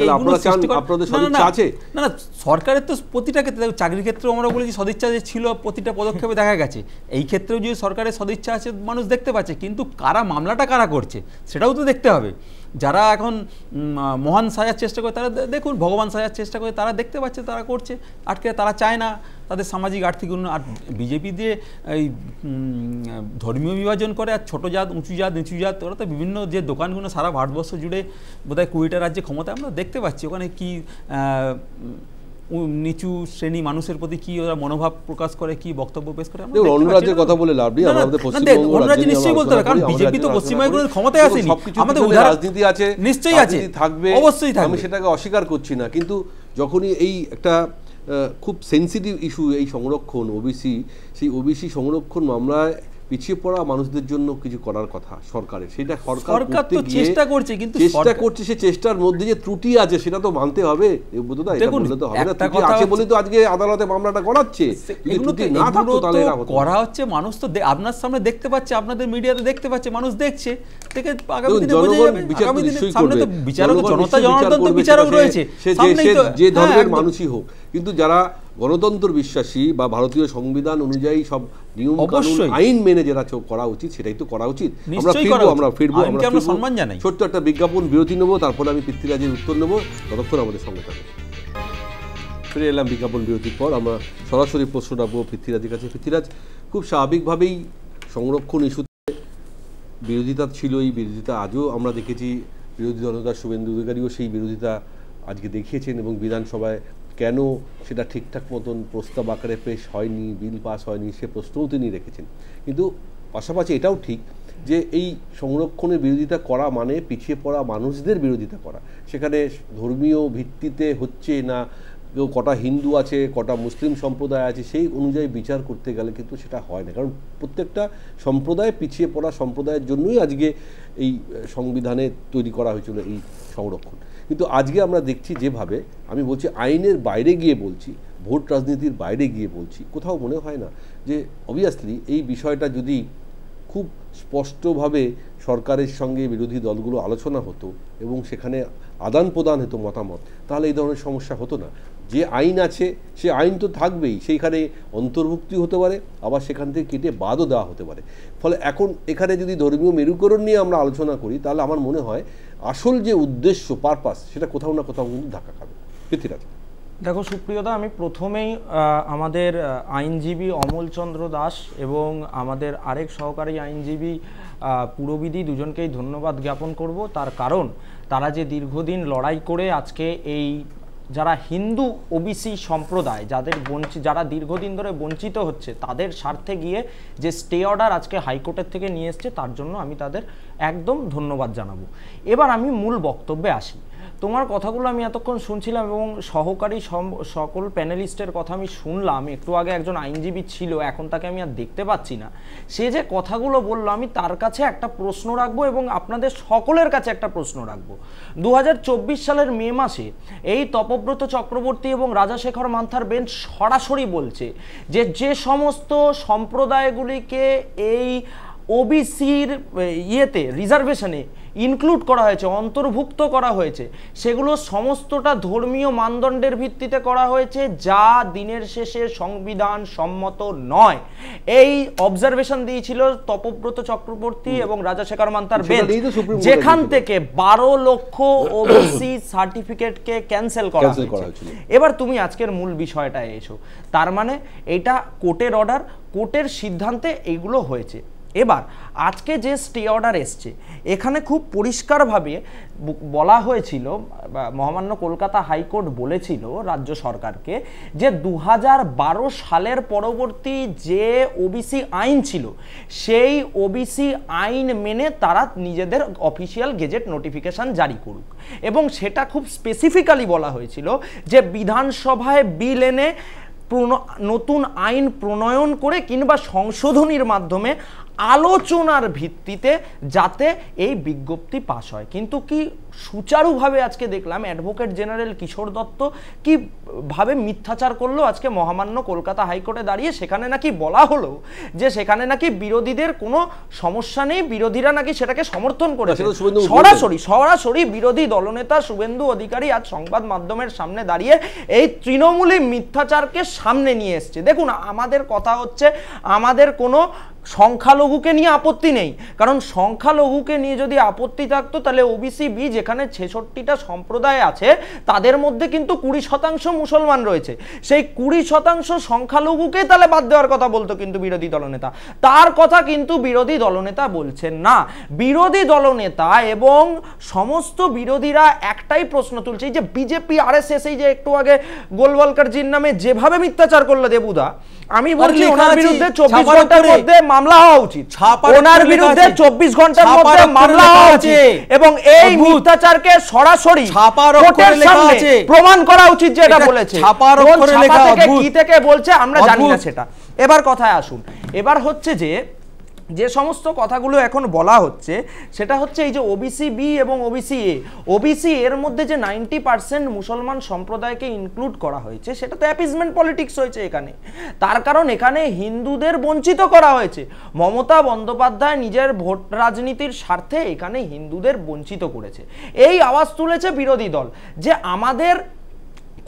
না, সরকারের তো প্রতিটা ক্ষেত্রে, চাকরির ক্ষেত্রেও আমরা বলেছি সদিচ্ছা যে ছিল, প্রতিটা পদক্ষেপে দেখা গেছে। এই ক্ষেত্রেও যদি সরকারের সদিচ্ছা আছে মানুষ দেখতে পাচ্ছে, কিন্তু কারা মামলাটা কারা করছে সেটাও তো দেখতে হবে। যারা এখন মহান সাজার চেষ্টা করে, তারা দেখুন, ভগবান সাজার চেষ্টা করে, তারা দেখতে পাচ্ছে তারা করছে, আটকে তারা চায় না তাদের সামাজিক আর্থিক উন্নয়ন। আর বিজেপি দিয়ে এই ধর্মীয় বিভাজন করে, আর ছোটো জাত, উঁচু জাত, নিচু জাত, ওরা তো বিভিন্ন যে দোকানগুলো সারা ভারতবর্ষ জুড়ে বোধহয় 20টা রাজ্যে ক্ষমতা, আমরা দেখতে পাচ্ছি ওখানে কি নিচু শ্রেণী মানুষের প্রতি কি ওরা মনোভাব প্রকাশ করে, কি বক্তব্য পেশ করে। অন্য রাজ্যের কথা বলে লাভ নেই, আমাদের অন্য রাজ্যে নিশ্চয়ই বলতে হবে, কারণ বিজেপি তো পশ্চিমবঙ্গের ক্ষমতায় আসেনি। আমাদের রাজনীতি আছে, নিশ্চয়ই আছে, থাকবে, অবশ্যই থাকবে, আমি সেটাকে অস্বীকার করছি না। কিন্তু যখনই এই একটা খুব সেন্সিটিভ ইস্যু, এই সংরক্ষণ ওবিসি, সেই ওবিসি সংরক্ষণ মামলায় পিছিয়ে পড়া মানুষদের জন্য কিছু করার কথা সরকারের, সেটা সরকার তো চেষ্টা করছে, কিন্তু চেষ্টা করছে, সেই চেষ্টার মধ্যে যে ত্রুটি আছে সেটা তো মানতে হবে। বললে তো হবে না, ত্রুটি আছে বলে তো আজকে আদালতে মামলাটা করাচ্ছে। ত্রুটি না থাকতো তাহলে করা হচ্ছে, মানুষ তো আপনার সামনে দেখতে পাচ্ছে, আপনাদের মিডিয়াতে দেখতে পাচ্ছে, মানুষ দেখছে, দেখে আগামী দিনে বোঝা যাবে। আগামী দিনে সামনে তো বিচারক, জনতা জনার্দন তো বিচারক রয়েছে, যে ধর্মের মানুষই হোক। কিন্তু যারা গণতন্ত্র বিশ্বাসী বা ভারতীয় সংবিধান অনুযায়ী সব নিয়ম কানুন আইন মেনে যেটা করা উচিত সেটাই তো করা উচিত। আমরা ফিরবো সম্মান জানাই। ছোট্ট একটা বিজ্ঞাপন বিরতি নেবো, তারপরে আমি পৃথ্বীরাজের উত্তর নেবো। ততক্ষণ আমাদের সঙ্গে থাকবে। ফিরে এলাম বিজ্ঞাপন বিরতির পর। আমরা সরাসরি প্রশ্ন রাখবো পৃথ্বীরাজের কাছে। পৃথ্বীরাজ, খুব স্বাভাবিকভাবেই সংরক্ষণ ইস্যুতে বিরোধিতা ছিল, এই বিরোধিতা আজও আমরা দেখেছি বিরোধী দলনেতা শুভেন্দু অধিকারীও সেই বিরোধিতা আজকে দেখিয়েছেন এবং বিধানসভায় কেন সেটা ঠিকঠাক মতন প্রস্তাব আকারে পেশ হয়নি, বিল পাস হয়নি, সে প্রশ্নও তিনি রেখেছেন। কিন্তু পাশাপাশি এটাও ঠিক যে এই সংরক্ষণের বিরোধিতা করা মানে পিছিয়ে পড়া মানুষদের বিরোধিতা করা। সেখানে ধর্মীয় ভিত্তিতে হচ্ছে না, কেউ কটা হিন্দু আছে, কটা মুসলিম সম্প্রদায় আছে, সেই অনুযায়ী বিচার করতে গেলে কিন্তু সেটা হয় না। কারণ প্রত্যেকটা সম্প্রদায়, পিছিয়ে পড়া সম্প্রদায়ের জন্যই আজকে এই সংবিধানে তৈরি করা হয়েছিল এই সংরক্ষণ। কিন্তু আজকে আমরা দেখছি যেভাবে, আমি বলছি আইনের বাইরে গিয়ে বলছি, ভোট রাজনীতির বাইরে গিয়ে বলছি, কোথাও মনে হয় না যে অবভিয়াসলি এই বিষয়টা যদি খুব স্পষ্টভাবে সরকারের সঙ্গে বিরোধী দলগুলো আলোচনা হতো এবং সেখানে আদান প্রদান হতো মতামত, তাহলে এই ধরনের সমস্যা হতো না। যে আইন আছে সে আইন তো থাকবেই, সেইখানে অন্তর্ভুক্তি হতে পারে, আবার সেখান থেকে কেটে বাদও দেওয়া হতে পারে। ফলে এখন এখানে যদি ধর্মীয় মেরুকরণ নিয়ে আমরা আলোচনা করি, তাহলে আমার মনে হয় আসল যে উদ্দেশ্য, পারপাস, সেটা কোথাও না কোথাও কিন্তু ধাক্কা খাবে। পৃথ্বীরাজ, দেখো সুপ্রিয়দা, আমি প্রথমেই আমাদের আইনজীবী অমলচন্দ্র দাস এবং আমাদের আরেক সহকারী আইনজীবী পুরবিধি দুজনকেই ধন্যবাদ জ্ঞাপন করব। তার কারণ তারা যে দীর্ঘদিন লড়াই করে আজকে এই যারা হিন্দু ওবিসি সম্প্রদায় যারা দীর্ঘদিন ধরে বঞ্চিত হচ্ছে তাদের স্বার্থে গিয়ে যে স্টে অর্ডার আজকে হাইকোর্টের থেকে নিয়ে এসছে, তার জন্য আমি তাদের একদম ধন্যবাদ জানাবো। এবার আমি মূল বক্তব্যে আসি। তোমার কথাগুলো আমি এতক্ষণ শুনছিলাম এবং সহকারী সকল প্যানেলিস্টের কথা আমি শুনলাম। একটু আগে একজন আইনজীবী ছিল, এখন তাকে আমি আর দেখতে পাচ্ছি না। সে যে কথাগুলো বললো, আমি তার কাছে একটা প্রশ্ন রাখবো এবং আপনাদের সকলের কাছে একটা প্রশ্ন রাখবো। 2024 সালের মে মাসে এই তপব্রত চক্রবর্তী এবং রাজাশেখর মান্থার বেঞ্চ সরাসরি বলছে যে সমস্ত সম্প্রদায়গুলিকে এই ওবিসির রিজার্ভেশনে ইনক্লুড করা হয়েছে, অন্তর্ভুক্ত করা হয়েছে, সেগুলো সমস্তটা ধর্মীয় মানদণ্ডের ভিত্তিতে করা হয়েছে, যা দিনের শেষে সংবিধান সম্মত নয়। এই অবজারভেশন দিয়েছিল তপব্রত চক্রবর্তী এবং রাজাশেখর মান্থার বেঞ্চ, যেখান থেকে 12 লক্ষ ওবিসি সার্টিফিকেটকে ক্যান্সেল করা হয়েছে। এবার তুমি আজকের মূল বিষয়টা এসো। তার মানে এটা কোর্টের অর্ডার, কোর্টের সিদ্ধান্তে এইগুলো হয়েছে। এবার আজকে যে স্টে অর্ডার এসছে, এখানে খুব পরিষ্কারভাবে বলা হয়েছিল, মহামান্য কলকাতা হাইকোর্ট বলেছিল রাজ্য সরকারকে যে 2012 সালের পরবর্তী যে ওবিসি আইন ছিল, সেই ওবিসি আইন মেনে তারা নিজেদের অফিসিয়াল গেজেট নোটিফিকেশন জারি করুক। এবং সেটা খুব স্পেসিফিক্যালি বলা হয়েছিল যে বিধানসভায় বিল এনে নতুন আইন প্রণয়ন করে কিংবা সংশোধনীর মাধ্যমে আলোচনার ভিত্তিতে যাতে এই বিজ্ঞপ্তি পাস হয়। কিন্তু কি সুচারুভাবে আজকে দেখলাম অ্যাডভোকেট জেনারেল কিশোর দত্ত কি ভাবে মিথ্যাচার করলো আজকে মহামান্য কলকাতা হাইকোর্টে দাঁড়িয়ে। সেখানে নাকি বলা হলো যে সেখানে নাকি বিরোধীদের কোনো সমস্যা নেই, বিরোধীরা নাকি সেটাকে সমর্থন করেছে। সরাসরি বিরোধী দলনেতা শুভেন্দু অধিকারী আজ সংবাদ মাধ্যমের সামনে দাঁড়িয়ে এই তৃণমূলী মিথ্যাচারকে সামনে নিয়ে এসছে। দেখুন, আমাদের কথা হচ্ছে আমাদের কোনো সংখ্যালঘুকে নিয়ে আপত্তি নেই, কারণ সংখ্যালঘুকে নিয়ে যদি আপত্তি থাকতো তাহলে ওবিসি বি যেখানে 66টা সম্প্রদায় আছে তাদের মধ্যে কিন্তু 20% মুসলমান রয়েছে, সেই 20% সংখ্যালঘুকে তাহলে বাদ দেওয়ার কথা বলতো কিন্তু বিরোধী দলনেতা। তার কথা কিন্তু বিরোধী দলনেতা বলছেন না। বিরোধী দলনেতা এবং সমস্ত বিরোধীরা একটাই প্রশ্ন তুলছে, এই যে বিজেপি আরএসএস এই যে একটু আগে গোলওয়ালকারজির নামে যেভাবে মিথ্যাচার করলো দেবুদা, আমি বলছি ওনার বিরুদ্ধে 24 ঘন্টার মধ্যে মামলা হওয়া উচিত, ওনার বিরুদ্ধে 24 ঘন্টার মধ্যে মামলা হওয়া উচিত এবং এই মিথ্যাচারকে সরাসরি কোর্টের সামনে প্রমাণ করা উচিত যে এটা বলেছে। কি থেকে বলছে আমরা জানি না সেটা। এবার কথায় আসুন। এবার হচ্ছে যে সমস্ত কথাগুলো এখন বলা হচ্ছে সেটা হচ্ছে এই যে ওবিসি বি এবং ওবিসি এ, ওবিসি এর মধ্যে যে 90% মুসলমান সম্প্রদায়কে ইনক্লুড করা হয়েছে সেটা তো অ্যাপিজমেন্ট পলিটিক্স হয়েছে এখানে। তার কারণ এখানে হিন্দুদের বঞ্চিত করা হয়েছে। মমতা বন্দ্যোপাধ্যায় নিজের ভোট রাজনীতির স্বার্থে এখানে হিন্দুদের বঞ্চিত করেছে। এই আওয়াজ তুলেছে বিরোধী দল যে আমাদের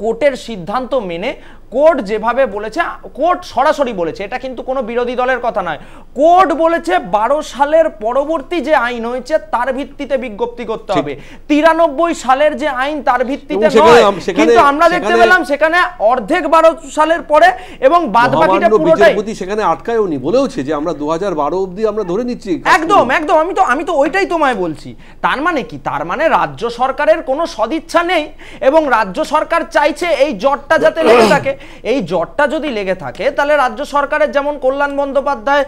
কোর্টের সিদ্ধান্ত মেনে কোর্ট যেভাবে বলেছে, কোর্ট সরাসরি বলেছে, এটা কিন্তু কোনো বিরোধী দলের কথা নয়, কোর্ট বলেছে 12 সালের পরবর্তী যে আইন হয়েছে তার ভিত্তিতে বিজ্ঞপ্তি করতে হবে, 93 সালের যে আইন তার ভিত্তিতে নয়। কিন্তু আমরা দেখতে পেলাম সেখানে অর্ধেক 12 সালের পরে এবং বাদবাকিটা পুরোটাই সেখানে আটকায়ওনি, বলেওছে যে আমরা 2012 অবধি আমরা ধরে নিচ্ছি। একদম একদম, আমি তো ওইটাই তোমায় বলছি। তার মানে কি? তার মানে রাজ্য সরকারের কোনো সদিচ্ছা নেই এবং রাজ্য সরকার চাইছে এই জটটা যাতে লেগে থাকে। এই জটটা যদি লেগে থাকে তাহলে রাজ্য সরকারের, যেমন কল্যাণ বন্দ্যোপাধ্যায়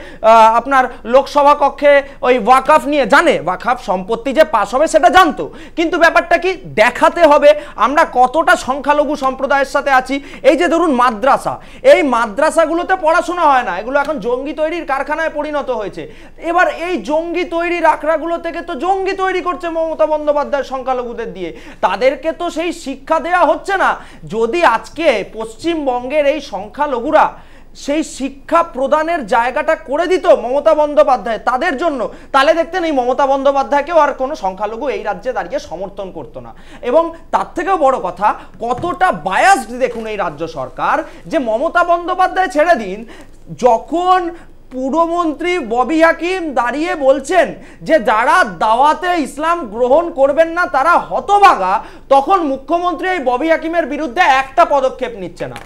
আপনার লোকসভা কক্ষে ওই ওয়াকফ নিয়ে জানে, ওয়াকফ সম্পত্তি যে পাস হবে সেটা জানতো, কিন্তু ব্যাপারটা কি দেখাতে হবে আমরা কতটা সংখ্যালঘু সম্প্রদায়ের সাথে আছি। এই যে ধরুন মাদ্রাসা, এই মাদ্রাসাগুলোতে পড়াশোনা হয় না, এগুলো এখন জঙ্গি তৈরির কারখানায় পরিণত হয়েছে। এবার এই জঙ্গি তৈরির আখড়াগুলো থেকে তো জঙ্গি তৈরি করছে মমতা বন্দ্যোপাধ্যায় সংখ্যালঘুদের দিয়ে, তাদেরকে তো সেই শিক্ষা দেওয়া হচ্ছে না। যদি আজকে পশ্চিমবঙ্গের এই সংখ্যালঘুরা সেই শিক্ষা প্রদানের জায়গাটা করে দিত মমতা বন্দ্যোপাধ্যায় তাদের জন্য, তাহলে দেখতেন এই মমতা বন্দ্যোপাধ্যায়কেও আর কোনো সংখ্যালঘু এই রাজ্যে দাঁড়িয়ে সমর্থন করতো না। এবং তার থেকেও বড় কথা, কতটা বায়াসড দেখুন এই রাজ্য সরকার, যে মমতা বন্দ্যোপাধ্যায় ছেড়ে দিন, যখন পুরমন্ত্রী ববি হাকিম দাঁড়িয়ে বলছেন যে যারা দাওয়াতে ইসলাম গ্রহণ করবেন না তারা হতভাগা, তখন মুখ্যমন্ত্রী এই ববি হাকিমের বিরুদ্ধে একটা পদক্ষেপ নিচ্ছে না।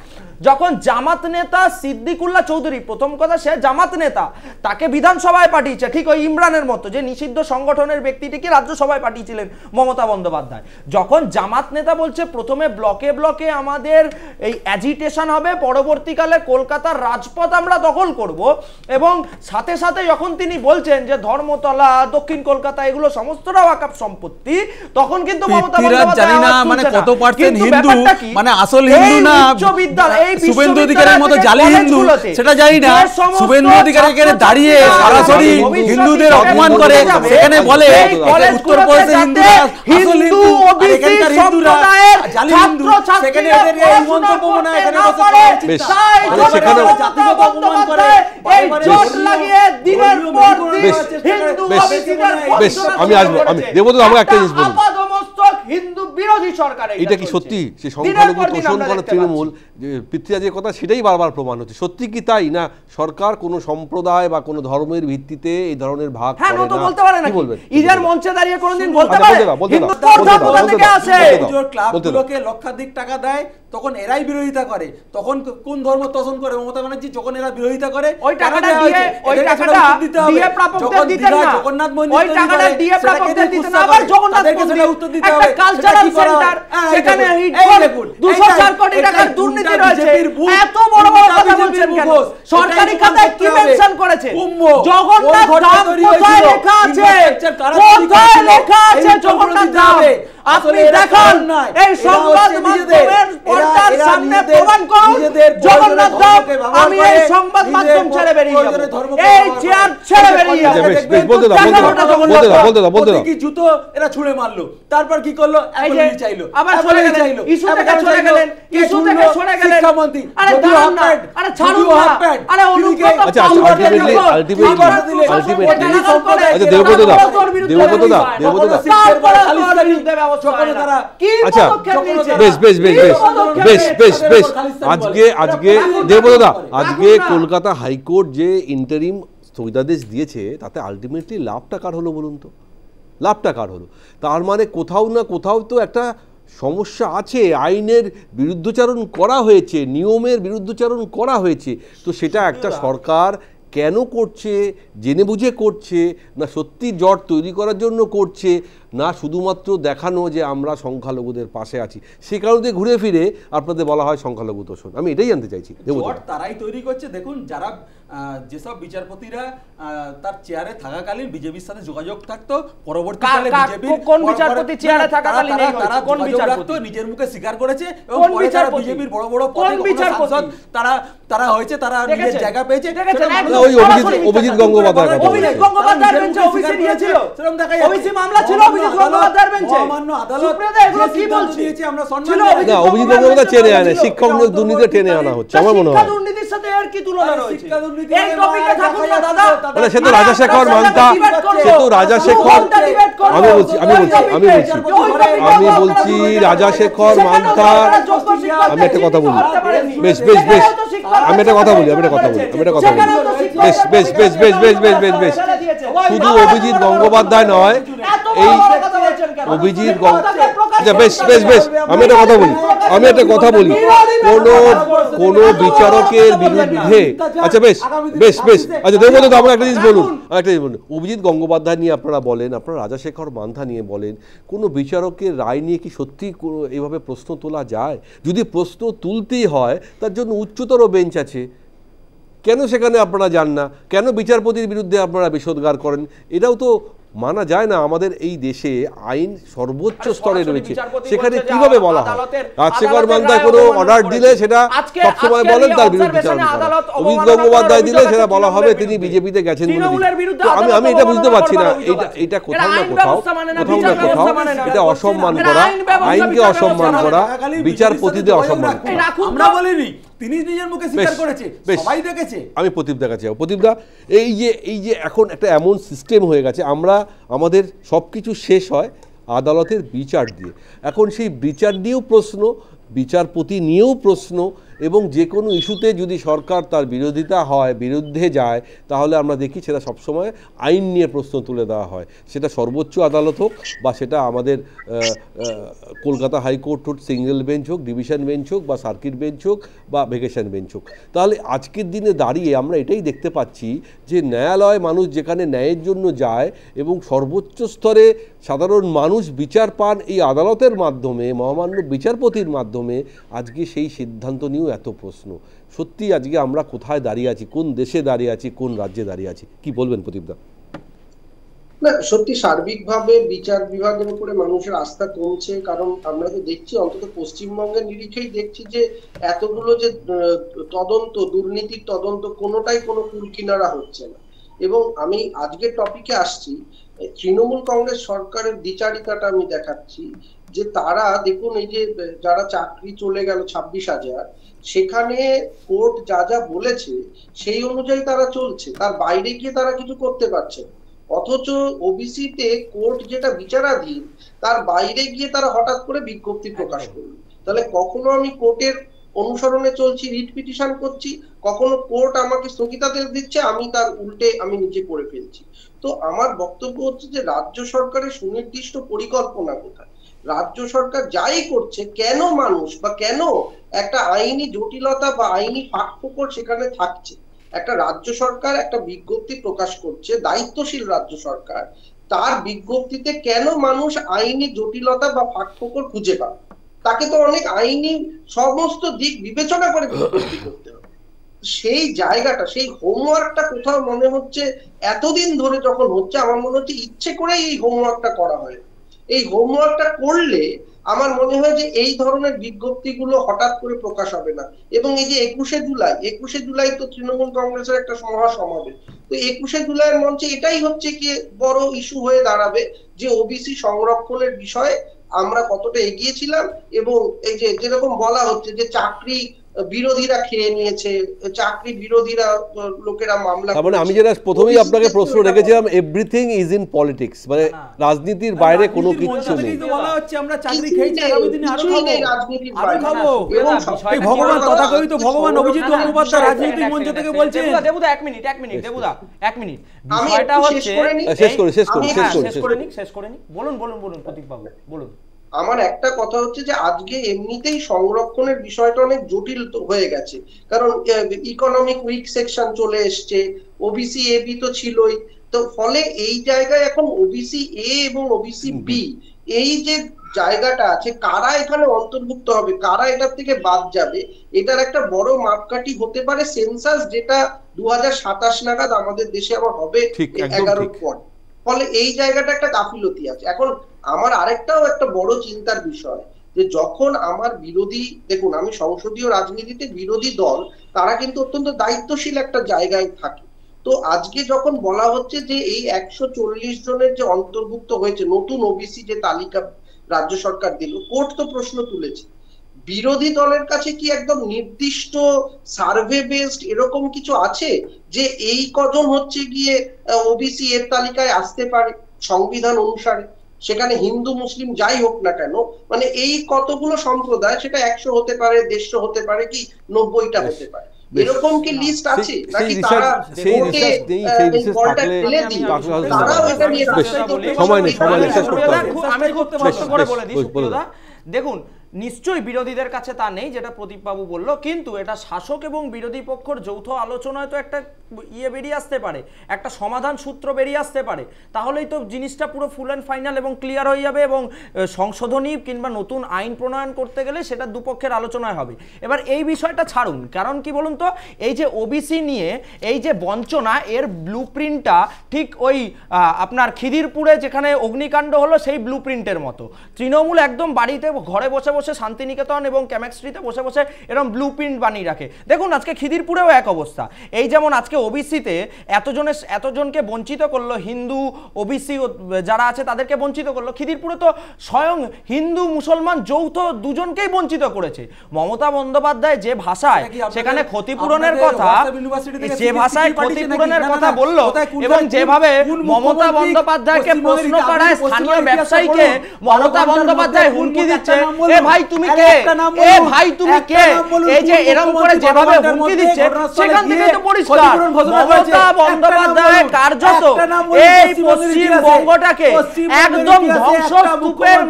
যখন জামাত নেতা সিদ্দিকুল্লাহ চৌধুরী, প্রথম কথা সে জামাত নেতা, তাকে বিধানসভায় পাঠিয়েছে, ঠিক ওই ইমরানের মতো যে নিষিদ্ধ সংগঠনের ব্যক্তিটিকে রাজ্যসভায় পাঠিয়েছিলেন মমতা বন্দ্যোপাধ্যায়, যখন জামাত নেতা বলছে প্রথমে ব্লকে ব্লকে আমাদের এই অ্যাজিটেশন হবে, পরবর্তীকালে কলকাতার রাজপথ আমরা দখল করব, এবং সাথে সাথে যখন তিনি বলছেন যে ধর্মতলা, দক্ষিণ কলকাতা এগুলো সমস্তটা ওয়াকফ সম্পত্তি, তখন কিন্তু মমতা বন্দ্যোপাধ্যায় মানে কত পার্সেন্ট হিন্দু, মানে আসল হিন্দু না বিশ্ববিদ্যালয় শুভেন্দু অধিকারীর মতো জালি হিন্দু সেটা জানি না, শুভেন্দু অধিকারী এখানে দাঁড়িয়ে সরাসরি হিন্দুদের অপমান করে, সেখানে বলে উত্তরপ্রদেশের হিন্দুরা আসল হিন্দু আর এখানকার হিন্দুরা জালি হিন্দু, সেখানে এদের এই মন্তব্য মনে হয় এখানে বসে সেখানে জাতিগত অপমান করে এই জোট লাগিয়ে দিনের পর দিন হিন্দু অবিচিদের বেশ আমি আসবো, আমি দেবদত্ত আমাকে একটা জিনিস বলুন, হিন্দু বিরোধী সরকার এটা কি সত্যি সে সংখ্যালঘু তোষণ করে তৃণমূল পিতৃরাজের কথা সেটাই বারবার প্রমাণ হচ্ছে, সত্যি কি তাই না সরকার কোনো সম্প্রদায় বা কোনো ধর্মের ভিত্তিতে এই ধরনের ভাগ করে না? কি বলবেন? ঈদের মঞ্চে দাঁড়িয়ে কোনদিন বলতে পারে হিন্দু কোথা থেকে আসে? ক্লাবগুলোকে লক্ষাধিক টাকা দেয়, তখন এরাই বিরোধিতা করে, তখন কোন ধর্ম তোষণ করে মমতা ব্যানার্জি, যখন এরা বিরোধিতা করে ওই টাকাটা দিয়ে দিয়ে প্রাপকদের দিতেন না, জগন্নাথ মন্দির ওই টাকাটা দিয়ে প্রাপকদের দিতেন না, আবার জগন্নাথ মন্দির উত্তর দিতে হবে, কালচারাল সেন্টার সেখানে এই দেখুন 204 কোটি টাকার দুর্নীতি রয়েছে, এত বড় বড় কথা বলছেন কেন? সরকারি খাতায় কি মেনশন করেছে? জগন্নাথ ধাম কোথায় লেখা আছে? কোথায় লেখা আছে জগন্নাথ ধাম? আপনি দেখান এই সংবাদ মাধ্যমের পর্দার সামনে প্রমাণ করুন জগন্নাথ ধাম। আমি এই সংবাদ মাধ্যম ছেড়ে বেরিয়ে যাব, এই চেয়ার ছেড়ে বেরিয়ে যাব। বলতে কি জুতো এরা ছুঁড়ে মারলো, তারপর কি করলো? অ্যাপোলজি চাইলো, আবার চলে গেলেন, ইস্যু থেকে সরে গেলেন, ইস্যু থেকে সরে গেলেন শিক্ষামন্ত্রী। আরে দাঁড়ান না, আরে ছাড়ুন না, আরে অনুব্রত আচ্ছা আলটিমেটলি আচ্ছা দেবদত্ত আচ্ছা বেশ বেশ বেশ বেশ বেশ বেশ আজকে দেবদত্ত আজকে কলকাতা হাইকোর্ট যে ইন্টারিম স্থগিতাদেশ দিয়েছে তাতে আলটিমেটলি লাভটা কার হলো বলুন তো? লাভটা কার হলো? তার মানে কোথাও না কোথাও তো একটা সমস্যা আছে, আইনের বিরুদ্ধচারণ করা হয়েছে, নিয়মের বিরুদ্ধচারণ করা হয়েছে, তো সেটা একটা সরকার কেন করছে, জেনে বুঝে করছে না সত্যি জট তৈরি করার জন্য করছে, না শুধুমাত্র দেখানো যে আমরা সংখ্যালঘুদের পাশে আছি, সে কারণে ঘুরে ফিরে আপনাদের বলা হয় সংখ্যালঘু তোষণ? আমি এটাই জানতে চাইছি। জট তারাই তৈরি করছে, দেখুন যারা যেসব বিচারপতিরা তার চেয়ারে থাকাকালীন বিজেপির সাথে যোগাযোগ থাকতো, পরবর্তীকালে বিজেপির কোন বিচারপতি চেয়ারে থাকাকালীন তারা কোন বিচারপতি নিজের মুখে স্বীকার করেছে এবং পরে তারা বিজেপির বড় বড় পদে সাংসদ তারা হয়েছে, তারা নিজের জায়গা পেয়েছে। ওই অভিজিৎ গঙ্গোপাধ্যায় বেঞ্চে ওবিসি নিয়েছিল, সেরকম দেখা যাচ্ছে ওবিসি মামলা ছিল অভিজিৎ গঙ্গোপাধ্যায়ের বেঞ্চে, মহামান্য আদালত এগুলো কি বলছে আমরা সম্মান না অভিজিৎ গঙ্গোপাধ্যায় টেনে আনে, শিক্ষক নিয়োগ দুর্নীতি টেনে আনা হচ্ছে আমার মনে হয়। শিক্ষা দুর্নীতির সাথে এর কি তুলনা রয়েছে? এই টপিকে থাকুন না দাদা, মানে সে তো রাজাশেখর মান্তা, সে তো রাজাশেখর, আমি বলছি রাজাশেখর মান্তা আমি একটা কথা বলি, বেশ বেশ বেশ আমি একটা কথা বলি বেশ বেশ বেশ বেশ বেশ বেশ বেশ বেশ শুধু অভিজিৎ গঙ্গোপাধ্যায় নয়, এই অভিজিৎ বেশ বেশ বেশ আমি একটা কথা বলি কোন বিচারকের বিরুদ্ধে, আচ্ছা বেশ বেশ বেশ আচ্ছা দেবব্রত আমাকে একটা জিনিস বলুন, অভিজিৎ গঙ্গোপাধ্যায় নিয়ে আপনারা বলেন, আপনারা রাজাশেখর মান্থা নিয়ে বলেন, কোনো বিচারকের রায় নিয়ে কি সত্যি এইভাবে প্রশ্ন তোলা যায়? যদি প্রশ্ন তুলতেই হয় তার জন্য উচ্চতর বেঞ্চ আছে, কেন সেখানে আপনারা যান না? কেন বিচারপতির বিরুদ্ধে আপনারা বিষোদ্গার করেন? এটাও তো মানা যায় না। আমাদের এই দেশে আইন সর্বোচ্চ স্তরে রয়েছে, সেখানে কিভাবে বলা হয়? রাজশেখর মান্থায় কোনো অর্ডার দিলে সেটা সবসময় বলেন তার বিরুদ্ধে, অভিজিৎ গঙ্গোপাধ্যায় দিলে সেটা বলা হবে তিনি বিজেপিতে গেছেন বলে। আমি এটা বুঝতে পারছি না, এটা কোথাও না কোথাও এটা অসম্মান করা, আইনকে অসম্মান করা, বিচারপতিদের অসম্মান করা। আমরা বলিনি, তিনি নিজের মুখে স্বীকার করেছে, সবাই দেখেছে। আমি প্রদীপদা কাছে যাবো। প্রদীপদা, এই যে এখন একটা এমন সিস্টেম হয়ে গেছে, আমাদের সব কিছু শেষ হয় আদালতের বিচার দিয়ে, এখন সেই বিচার নিয়েও প্রশ্ন, বিচারপতি নিয়েও প্রশ্ন, এবং যে কোনো ইস্যুতে যদি সরকার তার বিরুদ্ধে যায় তাহলে আমরা দেখি সেটা সবসময় আইন নিয়ে প্রশ্ন তুলে দেওয়া হয়, সেটা সর্বোচ্চ আদালত হোক বা সেটা আমাদের কলকাতা হাইকোর্ট হোক, সিঙ্গেল বেঞ্চ হোক, ডিভিশন বেঞ্চ হোক বা সার্কিট বেঞ্চ হোক বা ভেকেশন বেঞ্চ হোক। তাহলে আজকের দিনে দাঁড়িয়ে আমরা এটাই দেখতে পাচ্ছি যে ন্যায়ালয় মানুষ যেখানে ন্যায়ের জন্য যায় এবং সর্বোচ্চ স্তরে সাধারণ মানুষ বিচার পান এই আদালতের মাধ্যমে, মহামান্য বিচারপতির মাধ্যমে, আজকে সেই সিদ্ধান্ত নিয়েও এত প্রশ্ন। সত্যি আজকে আমরা কোথায় দাঁড়িয়ে আছি, কোন দেশে দাঁড়িয়ে আছি, কোন রাজ্যে দাঁড়িয়ে আছি, কি বলবেন প্রদীপদা? না, সত্যি সার্বিকভাবে বিচার বিভাগের উপরে মানুষের আস্থা কমছে, কারণ আমরা তো দেখছি, অন্তত পশ্চিমবঙ্গের নিরিখেই দেখছি যে এতগুলো যে তদন্ত, দুর্নীতির তদন্ত, কোনোটাই কোনো কুল কিনারা হচ্ছে না। এবং আমি আজকের টপিকে আসছি, তৃণমূল কংগ্রেস সরকারের দ্বিচারিতাটা আমি দেখাচ্ছি যে তারা দেখুন, এই যে যারা চাকরি চলে গেল 26,000, সেখানে কোর্ট যা যা বলেছে সেই অনুযায়ী তারা চলছে, তার বাইরে গিয়ে তারা কিছু করতে পারছে না। অথচ ওবিসিতে কোর্ট যেটা বিচারাধীন তার বাইরে গিয়ে তারা হঠাৎ করে বিজ্ঞপ্তি প্রকাশ করলো। তাহলে কখনো আমি কোর্টের অনুসরণে চলছি, রিট পিটিশন করছি, কখনো কোর্ট আমাকে স্থগিতাদেশ দিচ্ছে, আমি তার উল্টে আমি নিজে করে ফেলছি। তো আমার বক্তব্য হচ্ছে যে রাজ্য সরকারের সুনির্দিষ্ট পরিকল্পনা কোথায়? রাজ্য সরকার যাই করছে, কেন মানুষ বা কেন একটা আইনি জটিলতা বা আইনি ফাঁকফোকর সেখানে থাকছে? একটা রাজ্য সরকার একটা বিজ্ঞপ্তি প্রকাশ করছে, দায়িত্বশীল রাজ্য সরকার, তার বিজ্ঞপ্তিতে কেন মানুষ আইনি জটিলতা বা ফাঁকফোকর খুঁজে পাবে? তাকে তো অনেক আইনি সমস্ত দিক বিবেচনা করে বিজ্ঞপ্তি করতে হবে। সেই জায়গাটা, সেই হোমওয়ার্কটা কোথাও মনে হচ্ছে এতদিন ধরে যখন হচ্ছে, আমার মনে হচ্ছে ইচ্ছে করেই এই হোমওয়ার্কটা করা হয়। এই হোমওয়ার্কটা করলে আমার মনে হয় যে এই ধরনের বিজ্ঞপ্তিগুলো হঠাৎ করে প্রকাশ হবে না। এবং এই যে 21শে জুলাই তো তৃণমূল কংগ্রেসের একটা মহাসমাবেশ, তো 21শে জুলাইয়ের মঞ্চে এটাই হচ্ছে কি বড় ইস্যু হয়ে দাঁড়াবে যে ওবিসি সংরক্ষণের বিষয়ে আমরা কতটা এগিয়েছিলাম, এবং এই যে যেরকম বলা হচ্ছে যে চাকরি বিরোধীরা খেয়ে নিয়েছে, চাকরি বিরোধীরা লোকেরা মামলা, মানে আমি যেটা প্রথমেই আপনাকে প্রশ্ন রেখেছিলাম, এভরিথিং ইজ ইন পলিটিক্স, মানে রাজনীতির বাইরে কোনো কিছু নেই। বলা হচ্ছে আমরা চাকরি খেয়েছি, আগামী দিনে আরো খাবো। এই ভগবান, তথাকথিত ভগবান অভিজিৎ গঙ্গোপাধ্যায় রাজনীতির মঞ্চ থেকে বলছেন। দেবুদা এক মিনিট বিষয়টা হচ্ছে, শেষ করে নি, বলুন প্রতীক বাবু বলুন। আমার একটা কথা হচ্ছে যে আজকে এমনিতেই সংরক্ষণের বিষয়টা অনেক জটিল হয়ে গেছে, কারণ ইকোনমিক উইক সেকশন চলে এসছে, ওবিসি এ বি তো ছিলই, তো ফলে এই জায়গায় এখন ওবিসি এ এবং ওবিসি বি, এই যে জায়গাটা আছে, কারা এখানে অন্তর্ভুক্ত হবে, কারা এটার থেকে বাদ যাবে, এটার একটা বড় মাপকাঠি হতে পারে সেন্সাস, যেটা 2027 নাগাদ আমাদের দেশে আবার হবে 11 পর। ফলে এই জায়গাটা একটা গাফিলতি আছে। এখন আমার আরেকটাও একটা বড় চিন্তার বিষয় যে যখন আমার বিরোধী, দেখুন আমি সংসদীয় রাজনীতিতে বিরোধী দল তারা কিন্তু অত্যন্ত দায়িত্বশীল একটা জায়গায় থাকে। তো আজকে যখন বলা হচ্ছে যে এই 140 জনের যে অন্তর্ভুক্ত হয়েছে নতুন ওবিসি যে তালিকা রাজ্য সরকার দিল, কোর্ট তো প্রশ্ন তুলেছে, বিরোধী দলের কাছে কি একদম নির্দিষ্ট সার্ভে বেসড এরকম কিছু আছে যে এই কজন হচ্ছে গিয়ে ওবিসি এর তালিকায় আসতে পারে সংবিধান অনুসারে? সেখানে হিন্দু মুসলিম যাই হোক না কেন, মানে এই কতগুলো সম্প্রদায়, সেটা 100 হতে পারে, 150 হতে পারে, কি 90টা হতে পারে, এরকম কি লিস্ট আছে নাকি তারা দেখুন নিশ্চয়ই বিরোধীদের কাছে তা নেই যেটা প্রদীপবাবু বলল, কিন্তু এটা শাসক এবং বিরোধী পক্ষের যৌথ আলোচনায় তো একটা বেরিয়ে আসতে পারে, একটা সমাধান সূত্র বেরিয়ে আসতে পারে, তাহলেই তো জিনিসটা পুরো ফুল অ্যান্ড ফাইনাল এবং ক্লিয়ার হয়ে যাবে, এবং সংশোধনী কিংবা নতুন আইন প্রণয়ন করতে গেলে সেটা দুপক্ষের আলোচনায় হবে। এবার এই বিষয়টা ছাড়ুন, কারণ কি বলুন তো, এই যে ওবিসি নিয়ে এই যে বঞ্চনা, এর ব্লু প্রিন্টটা ঠিক ওই আপনার খিদিরপুরে যেখানে অগ্নিকাণ্ড হলো সেই ব্লু প্রিন্টের মতো। তৃণমূল একদম বাড়িতে ঘরে বসে বসে শান্তিনিকেতন এবং ক্যামেক্সট্রিতে বসে বসে এরকম ব্লু প্রিন্ট বানিয়ে রাখে। দেখুন আজকে খিদিরপুরেও এক অবস্থা, এই যেমন আজকে ওবিসিতে এতজনকে বঞ্চিত করলো, হিন্দু ওবিসি যারা আছে তাদেরকে বঞ্চিত করলো, খিদিরপুরে তো স্বয়ং হিন্দু মুসলমান যৌথ দুজনকেই বঞ্চিত করেছে। মমতা বন্দ্যোপাধ্যায় যে ভাষায় সেখানে ক্ষতিপূরণের কথা, যে ভাষায় ক্ষতিপূরণের কথা বললো, এবং যেভাবে মমতা বন্দ্যোপাধ্যায়কে প্রশ্ন করায় স্থানীয় ব্যবসায়ীকে মমতা বন্দ্যোপাধ্যায় হুমকি দিচ্ছে, এ ভাই তুমি কে, এ ভাই তুমি কে, এই যে এরকম করে যেভাবে হুমকি দিচ্ছে, সেখান থেকে তো পরিষ্কার মমতা বন্দ্যোপাধ্যায় কার্যত এই পশ্চিমবঙ্গটাকে একদম ধ্বংসস্তূপের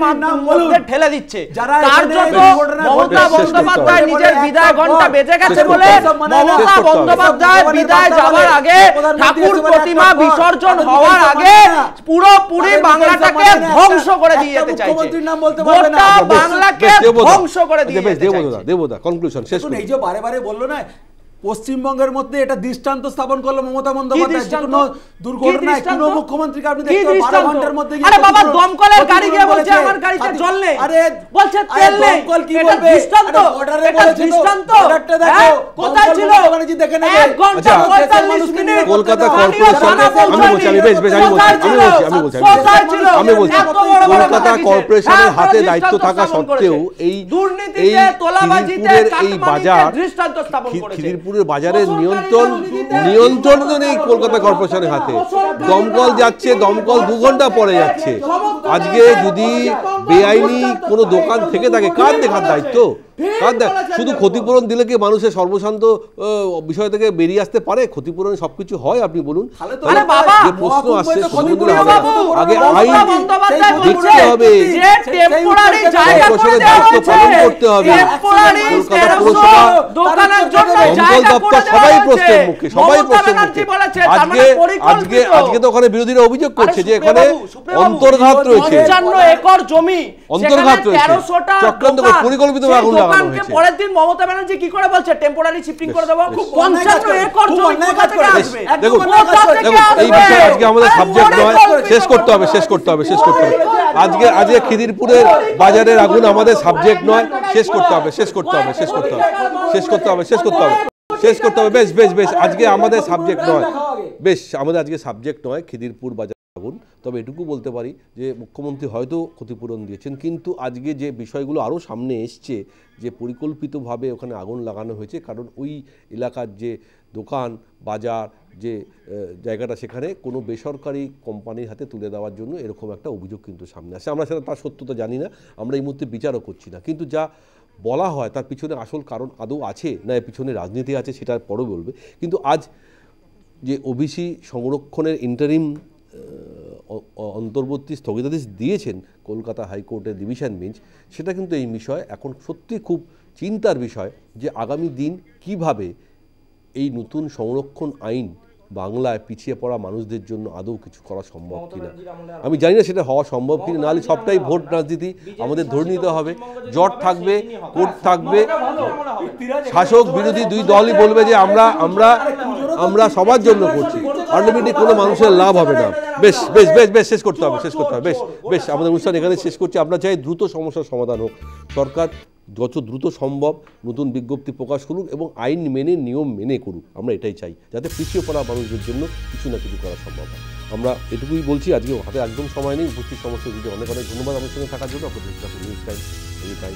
মধ্যে ঠেলে দিচ্ছে। কার্যত মমতা বন্দ্যোপাধ্যায় নিজের বিদায় ঘন্টা বেজে গেছে বলে মমতা বন্দ্যোপাধ্যায় বিদায় যাওয়ার আগে, ঠাকুর প্রতিমা বিসর্জন হওয়ার আগে পুরোপুরি বাংলাটাকে ধ্বংস করে দিয়ে যেতে চাইছে, গোটা বাংলাকে ধ্বংস করে দিয়ে যেতে চাইছে। দেবদা কনক্লুশন শেষ করুন। এই যে বারে বারে বললো না, পশ্চিমবঙ্গের মধ্যে এটা দৃষ্টান্ত স্থাপন করলো মমতা বন্দ্যোপাধ্যায়, যে কোনো দুর্ঘটনায় কোনো মুখ্যমন্ত্রীকে আপনি দেখতে 12 ঘন্টার মধ্যে আরে বাবা দমকলের গাড়ি গিয়ে বলছে আমার গাড়িতে জল নেই, আরে বলছে তেল নেই, দমকল কি বলবে, দৃষ্টান্ত অর্ডারে বলেছে, দৃষ্টান্ত অর্ডারটা দেখো কোথায় ছিল, ওখানে দেখে নেবে 1 ঘন্টা 45 মিনিট কলকাতা কর্পোরেশন, আমি বলছি কলকাতা কর্পোরেশনের হাতে দায়িত্ব থাকা সত্ত্বেও এই দুর্নীতিতে তোলাবাজিতে এই বাজার দৃষ্টান্ত স্থাপন করেছে। বাজারের নিয়ন্ত্রণ তো নেই কলকাতা কর্পোরেশনের হাতে। দমকল যাচ্ছে, দমকল 2 ঘন্টা পরে যাচ্ছে। আজকে যদি বেআইনি কোনো দোকান থেকে থাকে, কার দেখার দায়িত্ব? শুধু ক্ষতিপূরণ দিলে কি মানুষের সর্বশান্ত বিষয় থেকে বেরিয়ে আসতে পারে? ক্ষতিপূরণ সবকিছু হয়? আপনি বলুন। যে প্রশ্ন আসছে আগে আইন দেখতে হবে, পালন করতে হবে। কলকাতা পুরসভা, দমকল দপ্তর সবাই প্রশ্নের মুখে, সবাই প্রশ্নের মুখে। আজকে তো ওখানে বিরোধীরা অভিযোগ করছে যে এখানে অন্তর্ঘাত রয়েছে, 55 একর জমি অন্তর্ঘাত রয়েছে, চক্রান্ত করে পরিকল্পিত আগুন লাগানো হয়েছে। পরের দিন মমতা ব্যানার্জি কি করে বলছে টেম্পোরারি শিফটিং করে দেব, 55 একর জমি কোথা থেকে আসবে? দেখুন এই বিষয়ে আজকে আমাদের সাবজেক্ট নয়, শেষ করতে হবে। আজকে খিদিরপুরের বাজারের আগুন আমাদের সাবজেক্ট নয়, শেষ করতে হবে। বেশ আজকে আমাদের সাবজেক্ট নয়, আমাদের আজকে সাবজেক্ট নয় খিদিরপুর বাজার আগুন। তবে এটুকু বলতে পারি যে মুখ্যমন্ত্রী হয়তো ক্ষতিপূরণ দিয়েছেন, কিন্তু আজকে যে বিষয়গুলো আরও সামনে এসছে, যে পরিকল্পিতভাবে ওখানে আগুন লাগানো হয়েছে, কারণ ওই এলাকার যে দোকান বাজার যে জায়গাটা, সেখানে কোনো বেসরকারি কোম্পানির হাতে তুলে দেওয়ার জন্য এরকম একটা অভিযোগ কিন্তু সামনে আসে। আমরা সেটা তার সত্যতা জানি না, আমরা এই মুহূর্তে বিচারও করছি না, কিন্তু যা বলা হয় তার পিছনে আসল কারণ আদৌ আছে না এর পিছনে রাজনীতি আছে সেটা পরে বলবে। কিন্তু আজ যে ওবিসি সংরক্ষণের ইন্টারিম অন্তর্বর্তী স্থগিতাদেশ দিয়েছেন কলকাতা হাইকোর্টের ডিভিশন বেঞ্চ, সেটা কিন্তু এই বিষয় এখন সত্যি খুব চিন্তার বিষয় যে আগামী দিন কিভাবে এই নতুন সংরক্ষণ আইন বাংলায় পিছিয়ে পড়া মানুষদের জন্য আদৌ কিছু করা সম্ভব কিনা। আমি জানি না সেটা হওয়া সম্ভব কিনা, নাহলে সবটাই ভোট রাজনীতি। আমাদের ধরে নিতে হবে জট থাকবে, কোর্ট থাকবে, শাসক বিরোধী দুই দলই বলবে যে আমরা সবার জন্য করছি, আলটিমেটলি কোনো মানুষের লাভ হবে না। বেশ শেষ করতে হবে। বেশ আমাদের অনুষ্ঠান এখানে শেষ করছি। আমরা চাই দ্রুত সমস্যার সমাধান হোক, সরকার যত দ্রুত সম্ভব নতুন বিজ্ঞপ্তি প্রকাশ করুক এবং আইন মেনে নিয়ম মেনে করুক। আমরা এটাই চাই, যাতে পিছিয়ে পড়া মানুষদের জন্য কিছু না কিছু করা সম্ভব হয়। আমরা এটুকুই বলছি। আজকে হাতে একদম সময় নেই, উপস্থিত সমস্ত অনেক ধন্যবাদ আমার সঙ্গে থাকার জন্য। আপনাদের নিউজ টাইম